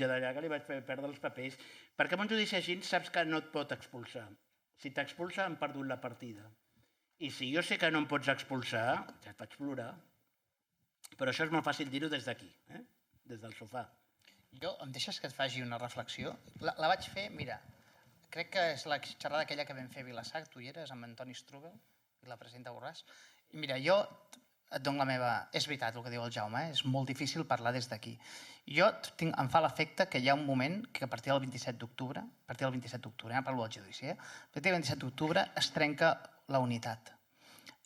d'allà, que li vaig fer perdre els papers, perquè en un judici així saps que no et pot expulsar. Si t'expulsa, hem perdut la partida. I si jo sé que no em pots expulsar, ja et faig plorar. Però això és molt fàcil dir-ho des d'aquí, des del sofà. Jo, em deixes que et faci una reflexió? La vaig fer, mira, crec que és la xerrada aquella que vam fer a Vilassac, tu hi eres, amb Antoni Strubel i la presidenta Borràs. I mira, jo et dono la meva... És veritat el que diu el Jaume, és molt difícil parlar des d'aquí. Em fa l'efecte que hi ha un moment que a partir del 27 d'octubre, parlo del judici, a partir del 27 d'octubre es trenca la unitat.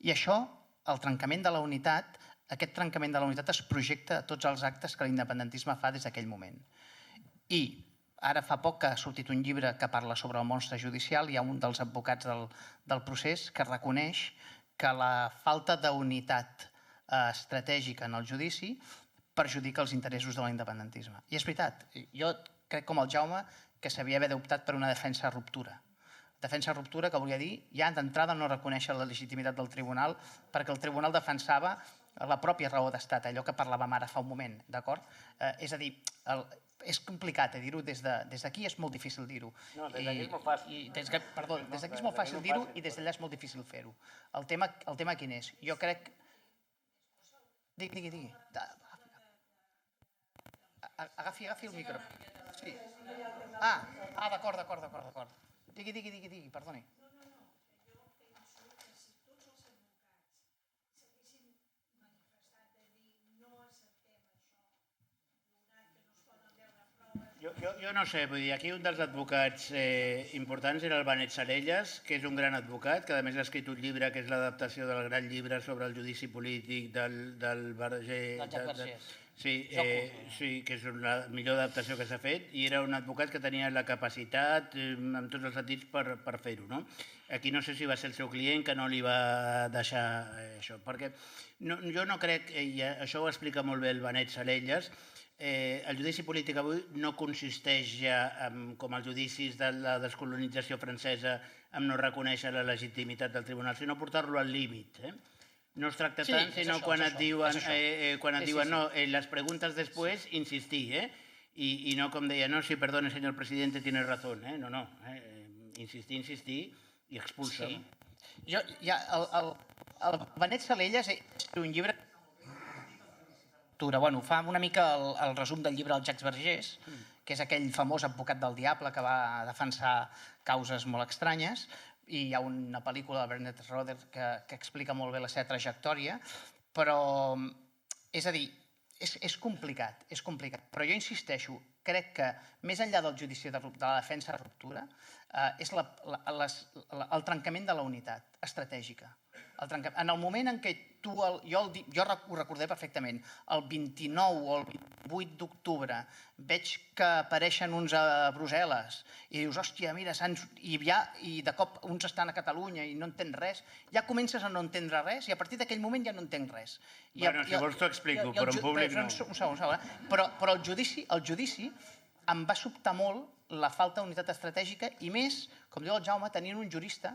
I això, el trencament de la unitat, aquest trencament de la unitat es projecta a tots els actes que l'independentisme fa des d'aquell moment. I ara fa poc que ha sortit un llibre que parla sobre el monstre judicial, hi ha un dels advocats del procés que reconeix que la falta d'unitat estratègica en el judici perjudica els interessos de l'independentisme. I és veritat, jo crec com el Jaume que s'havia d'haver optat per una defensa ruptura. Defensa ruptura que volia dir ja d'entrada no reconèixer la legitimitat del tribunal perquè el tribunal defensava la pròpia raó d'estat, allò que parlàvem ara fa un moment, d'acord? És a dir, és complicat dir-ho, des d'aquí és molt difícil dir-ho. No, des d'aquí és molt fàcil. Perdó, des d'aquí és molt fàcil dir-ho i des d'allà és molt difícil fer-ho. El tema quin és? Jo crec... Digui. Agafi el micro. Sí. D'acord. Digui, perdoni. Jo no sé, vull dir, aquí un dels advocats importants era el Benet Salellas, que és un gran advocat, que a més ha escrit un llibre que és l'adaptació del gran llibre sobre el judici polític del Verger. Del Jacques Vergés. Sí, que és la millor adaptació que s'ha fet, i era un advocat que tenia la capacitat, en tots els sentits, per fer-ho, no? Aquí no sé si va ser el seu client que no li va deixar això, perquè jo no crec, i això ho explica molt bé el Benet Salellas, el judici polític avui no consisteix ja, com els judicis de la descolonització francesa, en no reconèixer la legitimitat del tribunal, sinó portar-lo al límit. No es tracta tant, sinó quan et diuen no, les preguntes després, insistir, i no com deia, no, sí, perdone, senyor presidente, tiene razón, no, insistir i expulsa'm. El Benet Salellas és un llibre fa una mica el resum del llibre del Jacques Vergés, que és aquell famós advocat del diable que va defensar causes molt estranyes, i hi ha una pel·lícula de Bernard Roder que explica molt bé la seva trajectòria, però, és a dir, és complicat, però jo insisteixo, crec que més enllà del judici de la defensa de ruptura, és el trencament de la unitat estratègica. En el moment en què jo ho recordé perfectament, el 29 o el 28 d'octubre veig que apareixen uns a Brussel·les i dius, hòstia, mira, i de cop uns estan a Catalunya i no entens res, ja comences a no entendre res i a partir d'aquell moment ja no entenc res. Bueno, si vols t'ho explico, però en públic no. Un segon. Però el judici em va sobtar molt la falta d'unitat estratègica i més, com diu el Jaume, tenint un jurista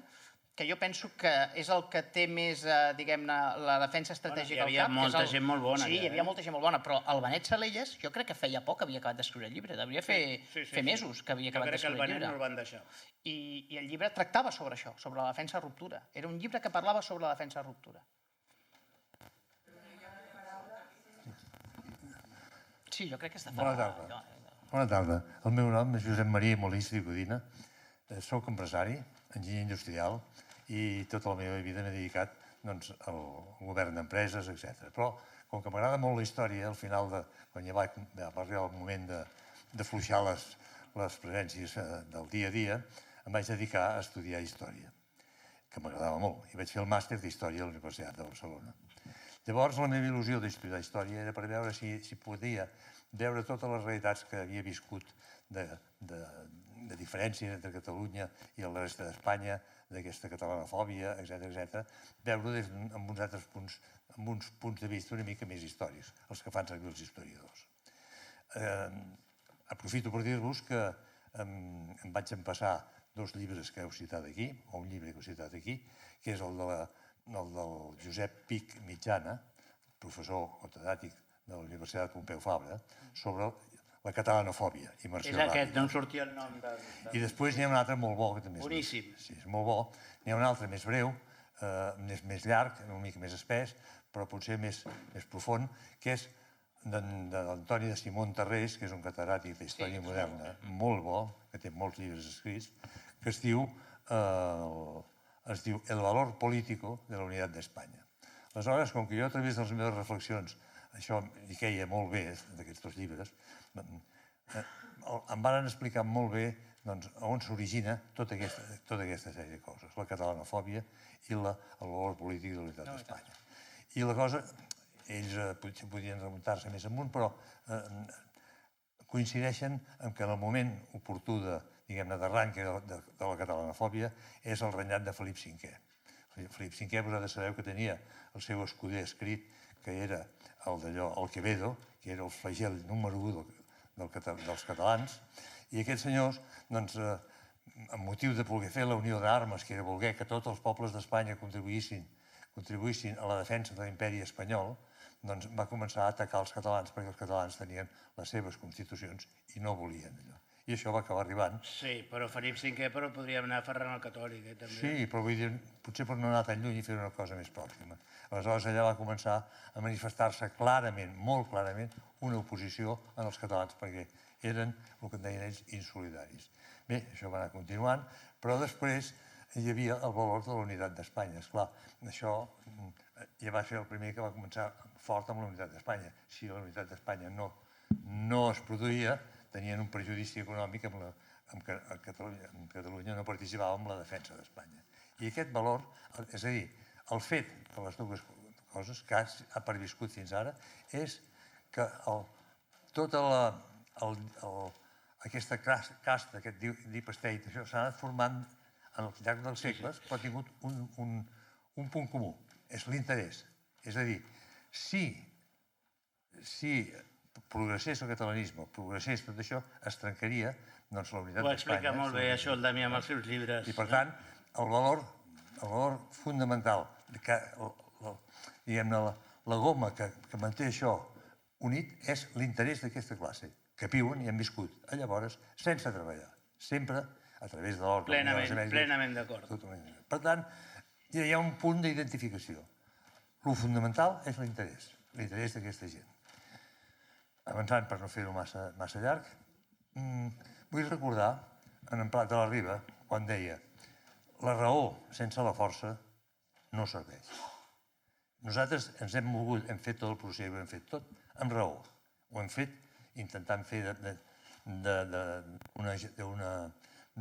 que jo penso que és el que té més, diguem-ne, la defensa estratègica al cap. Hi havia molta gent molt bona. Sí, hi havia molta gent molt bona, però el Benet Salellas jo crec que feia poc que havia acabat d'escriure el llibre. Devia fer mesos que havia acabat d'escriure el llibre. Jo crec que el Benet no el van deixar. I el llibre tractava sobre això, sobre la defensa de ruptura. Era un llibre que parlava sobre la defensa de ruptura. Sí, jo crec que està Bona tarda. Bona tarda. El meu nom és Josep Maria Molís i Codina. Soc empresari, enginyer industrial, i tota la meva vida m'he dedicat al govern d'empreses, etc. Però, com que m'agrada molt la història, al final, quan ja va arribar el moment d'afluixar les presències del dia a dia, em vaig dedicar a estudiar història, que m'agradava molt, i vaig fer el màster d'Història a la Universitat de Barcelona. Llavors, la meva il·lusió d'estudiar història era per veure si podia veure totes les realitats que havia viscut de diferències entre Catalunya i la resta d'Espanya, d'aquesta catalanofòbia, etc., veure-ho amb uns altres punts, amb uns punts de vista una mica més històrics, els que fan servir els historiadors. Aprofito per dir-vos que em vaig empassar 2 llibres que heu citat aquí, o un llibre que heu citat aquí, que és el del Josep Pich Mitjana, professor catedràtic de la Universitat Pompeu Fabra, sobre la catalanofòbia. És aquest, no em sortia el nom. I després n'hi ha un altre molt bo, que també és... Boníssim. Sí, és molt bo. N'hi ha un altre més breu, més llarg, una mica més espès, però potser més profund, que és d'Antoni de Simón Tarrés, que és un catedràtic d'història moderna, molt bo, que té molts llibres escrits, que es diu El valor político de la unitat d'Espanya. Aleshores, com que jo a través de les meves reflexions això hi queia molt bé, d'aquests 2 llibres, em van explicar molt bé on s'origina tota aquesta sèrie de coses, la catalanofòbia i el valor polític de la unitat d'Espanya. I la cosa ells potser podien remuntar-se més amunt, però coincideixen en que en el moment oportú d'arranque de la catalanofòbia és el regnat de Felip V. Felip V, vosaltres sabeu que tenia el seu escuder escrit, que era el Quevedo, que era el flagel número 1 dels catalans, i aquests senyors, amb motiu de voler fer la unió d'armes, que era voler que tots els pobles d'Espanya contribuïssin a la defensa de l'imperi espanyol, doncs va començar a atacar els catalans perquè els catalans tenien les seves constitucions i no volien allò. I això va acabar arribant. Sí, però Felip V, però podríem anar a Ferran el Catòlic, també. Sí, però vull dir, potser per no anar tan lluny i fer una cosa més pròxima. Aleshores, allà va començar a manifestar-se clarament, molt clarament, una oposició als catalans, perquè eren, el que en deien ells, insolidaris. Bé, això va anar continuant, però després hi havia el valor de la unitat d'Espanya. Esclar, això ja va ser el primer que va començar fort amb la unitat d'Espanya. Si la unitat d'Espanya no es produïa, tenien un prejudici econòmic amb que Catalunya no participava en la defensa d'Espanya. I aquest valor, és a dir, el fet de les dues coses que ha perviscut fins ara és que tota aquesta casta, aquest deep state, això s'ha anat formant al llarg dels segles, però ha tingut un punt comú, és l'interès. És a dir, si progressés el catalanisme, progressés tot això, es trencaria la unitat d'Espanya. Ho explica molt bé això el Damià amb els seus llibres. I per tant, el valor fundamental, diguem-ne, la goma que manté això unit és l'interès d'aquesta classe, que viuen i han viscut llavors sense treballar, sempre a través de l'or. Plenament d'acord. Per tant, hi ha un punt d'identificació. El fonamental és l'interès d'aquesta gent. Avançant per no fer-ho massa llarg, vull recordar en Prat de la Riba quan deia la raó sense la força no serveix. Nosaltres ens hem mogut, hem fet tot el procés, ho hem fet tot amb raó. Ho hem fet intentant fer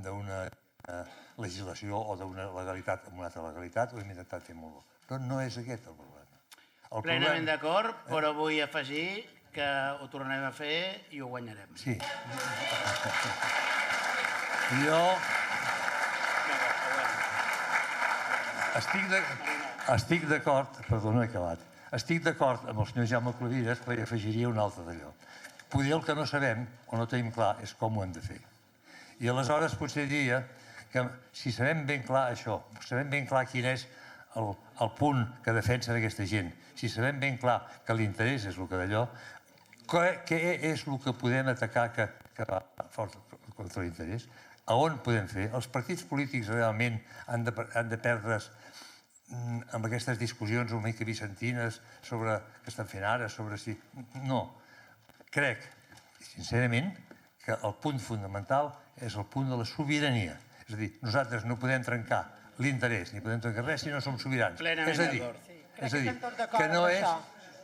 d'una legislació o d'una legalitat amb una altra legalitat, ho hem intentat fer molt bo. Però no és aquest el problema. Plenament d'acord, però vull afegir que ho tornarem a fer i ho guanyarem. Sí. Jo estic d'acord, perdó, no he acabat, estic d'acord amb el senyor Jaume Cloviras, però hi afegiria un altre d'allò. Poder el que no sabem o no tenim clar és com ho hem de fer. I aleshores potser diria que si sabem ben clar això, sabem ben clar quin és el punt que defensa aquesta gent, si sabem ben clar que l'interès és el que d'allò, què és el que podem atacar que va fort contra l'interès? A on podem fer? Els partits polítics realment han de perdre's amb aquestes discussions una mica vicentines que estan fent ara, sobre si... No. Crec, sincerament, que el punt fonamental és el punt de la sobirania. És a dir, nosaltres no podem trencar l'interès ni podem trencar res si no som sobirans. Plenament d'acord. És a dir, que no és...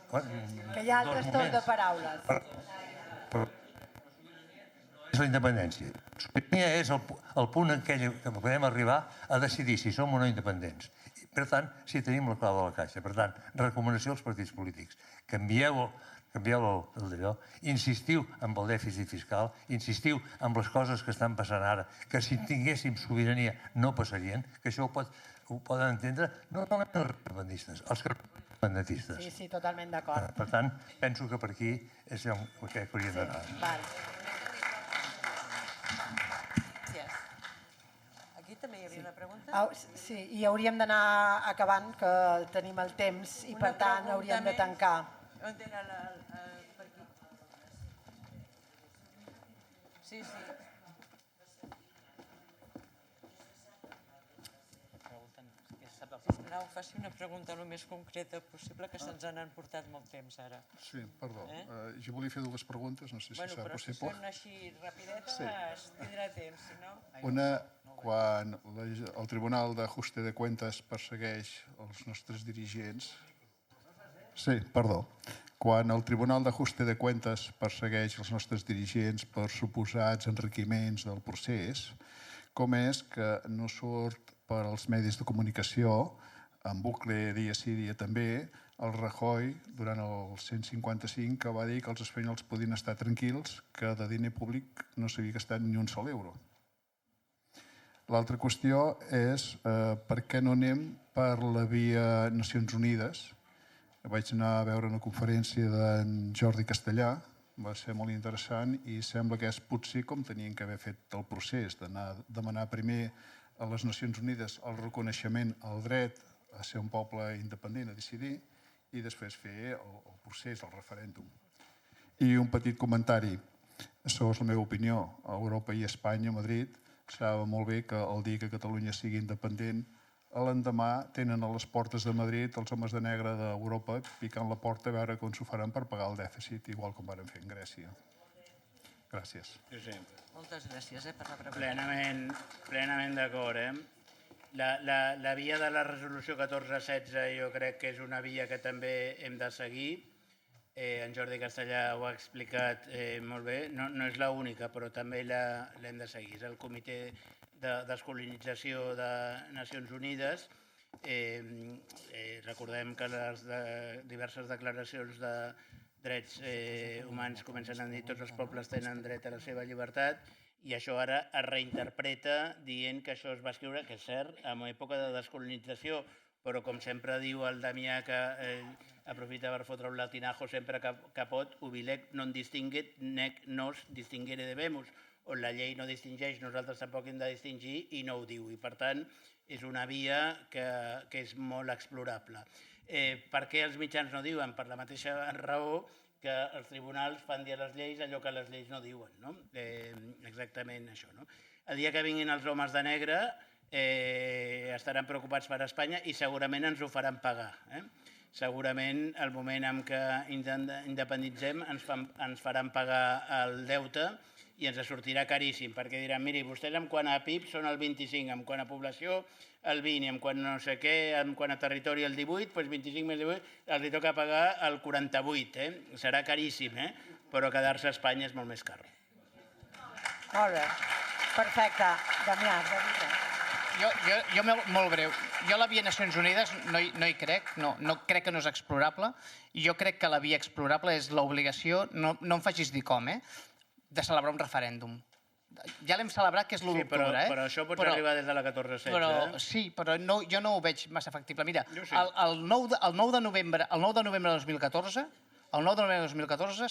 Que hi ha altres torns de paraules. És la independència. La sobirania és el punt en què podem arribar a decidir si som o no independents. Per tant, si tenim la clau de la caixa. Per tant, recomanació als partits polítics. Canvieu d'allò, insistiu amb el dèficit fiscal, insistiu amb les coses que estan passant ara, que si tinguéssim sobirania no passarien, que això ho poden entendre no només els independentistes, els que són independentistes. Sí, totalment d'acord. Per tant, penso que per aquí és el que hauríem d'anar. Aquí també hi havia una pregunta. Sí, i hauríem d'anar acabant, que tenim el temps, i per tant hauríem de tancar. On era per aquí? Sí. Sisplau, faci una pregunta el més concreta possible, que se'ns han portat molt temps ara. Sí, perdó. Jo volia fer dues preguntes, no sé si serà possible. Bueno, però si són així rapidetes, tindrà temps, si no? Una, quan el Tribunal d'Ajuste de Cuentas persegueix els nostres dirigents... Sí, perdó. Quan el Tribunal d'Ajuste de Cuentas persegueix els nostres dirigents per suposats enriquiments del procés, com és que no surt per als medis de comunicació, en bucle dia sí, dia també, el Rajoy durant el 155 que va dir que els espanyols podien estar tranquils, que de diner públic no s'havia gastat ni un sol euro. L'altra qüestió és per què no anem per la via Nacions Unides. Vaig anar a veure una conferència d'en Jordi Castellà, va ser molt interessant i sembla que és potser com tenien que haver fet el procés, d'anar a demanar primer a les Nacions Unides el reconeixement al dret a ser un poble independent, a decidir, i després fer el procés, el referèndum. I un petit comentari, això és la meva opinió, a Europa i a Espanya, a Madrid, saben molt bé que el dia que Catalunya sigui independent, l'endemà tenen a les portes de Madrid els homes de negre d'Europa picant la porta a veure com s'ho faran per pagar el dèficit, igual com varen fer en Grècia. Gràcies. Moltes gràcies per la pregunta. Plenament d'acord. La via de la resolució 1416 jo crec que és una via que també hem de seguir. En Jordi Castellà ho ha explicat molt bé. No és l'única, però també l'hem de seguir. És el Comitè de Descolonització de Nacions Unides. Recordem que les diverses declaracions de drets humans comencen a dir que tots els pobles tenen dret a la seva llibertat, i això ara es reinterpreta dient que això es va escriure, que és cert, en època de descolonització, però com sempre diu el Damià, que aprofita per fotre un latinajo sempre que pot, ubilec non distinguet, nec nos distinguere debemus, on la llei no distingeix, nosaltres tampoc hem de distingir i no ho diu. I per tant, és una via que és molt explorable. Per què els mitjans no diuen? Per la mateixa raó que els tribunals fan dir a les lleis allò que les lleis no diuen. Exactament això. El dia que vinguin els homes de negre estaran preocupats per Espanya i segurament ens ho faran pagar. Segurament el moment en què independitzem ens faran pagar el deute i ens sortirà caríssim, perquè diran, miri, vostès en quant a PIB són el 25, en quant a població el 20, en quant a no sé què, en quant a territori el 18, doncs 25 més 18 els toca pagar el 48. Serà caríssim, però quedar-se a Espanya és molt més car. Molt bé, perfecte. Damià, Jo, molt breu. Jo la via Nacions Unides no hi crec, no crec que no és explorable, i jo crec que la via explorable és l'obligació, no em facis dir com, de celebrar un referèndum. Ja l'hem celebrat, que és l'1 d'octubre. Però això pot arribar des de la 14-16. Sí, però jo no ho veig massa factible. Mira, el 9 de novembre de 2014,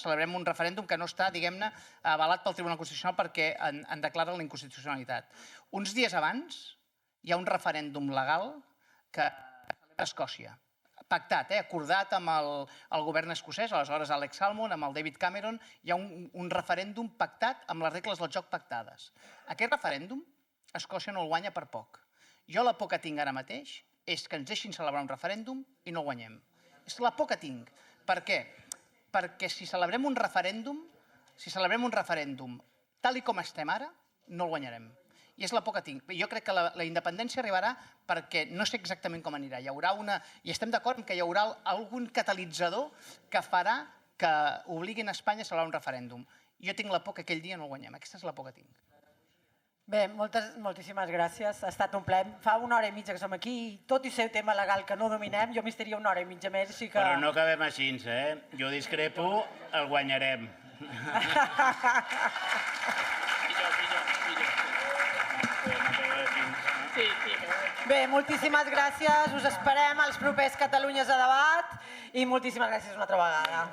celebrem un referèndum que no està, diguem-ne, avalat pel Tribunal Constitucional perquè en declara la inconstitucionalitat. Uns dies abans hi ha un referèndum legal que celebra Escòcia, pactat, acordat amb el govern escocès, aleshores Alex Salmond, amb el David Cameron, hi ha un referèndum pactat amb les regles del joc pactades. Aquest referèndum, Escòcia no el guanya per poc. Jo la por que tinc ara mateix és que ens deixin celebrar un referèndum i no guanyem. És la por que tinc. Per què? Perquè si celebrem un referèndum tal com estem ara, no el guanyarem. I és la por que tinc. Jo crec que la independència arribarà perquè no sé exactament com anirà. I estem d'acord que hi haurà algun catalitzador que farà que obliguin a Espanya a celebrar un referèndum. Jo tinc la por que aquell dia no el guanyem. Aquesta és la por que tinc. Bé, moltíssimes gràcies. Ha estat un plaer. Fa una hora i mitja que som aquí i tot i ser un tema legal que no dominem, jo m'hi estaria una hora i mitja més. Però no acabem així, Jo discrepo, el guanyarem. Bé, moltíssimes gràcies. Us esperem als propers Catalunyes a debat i moltíssimes gràcies una altra vegada.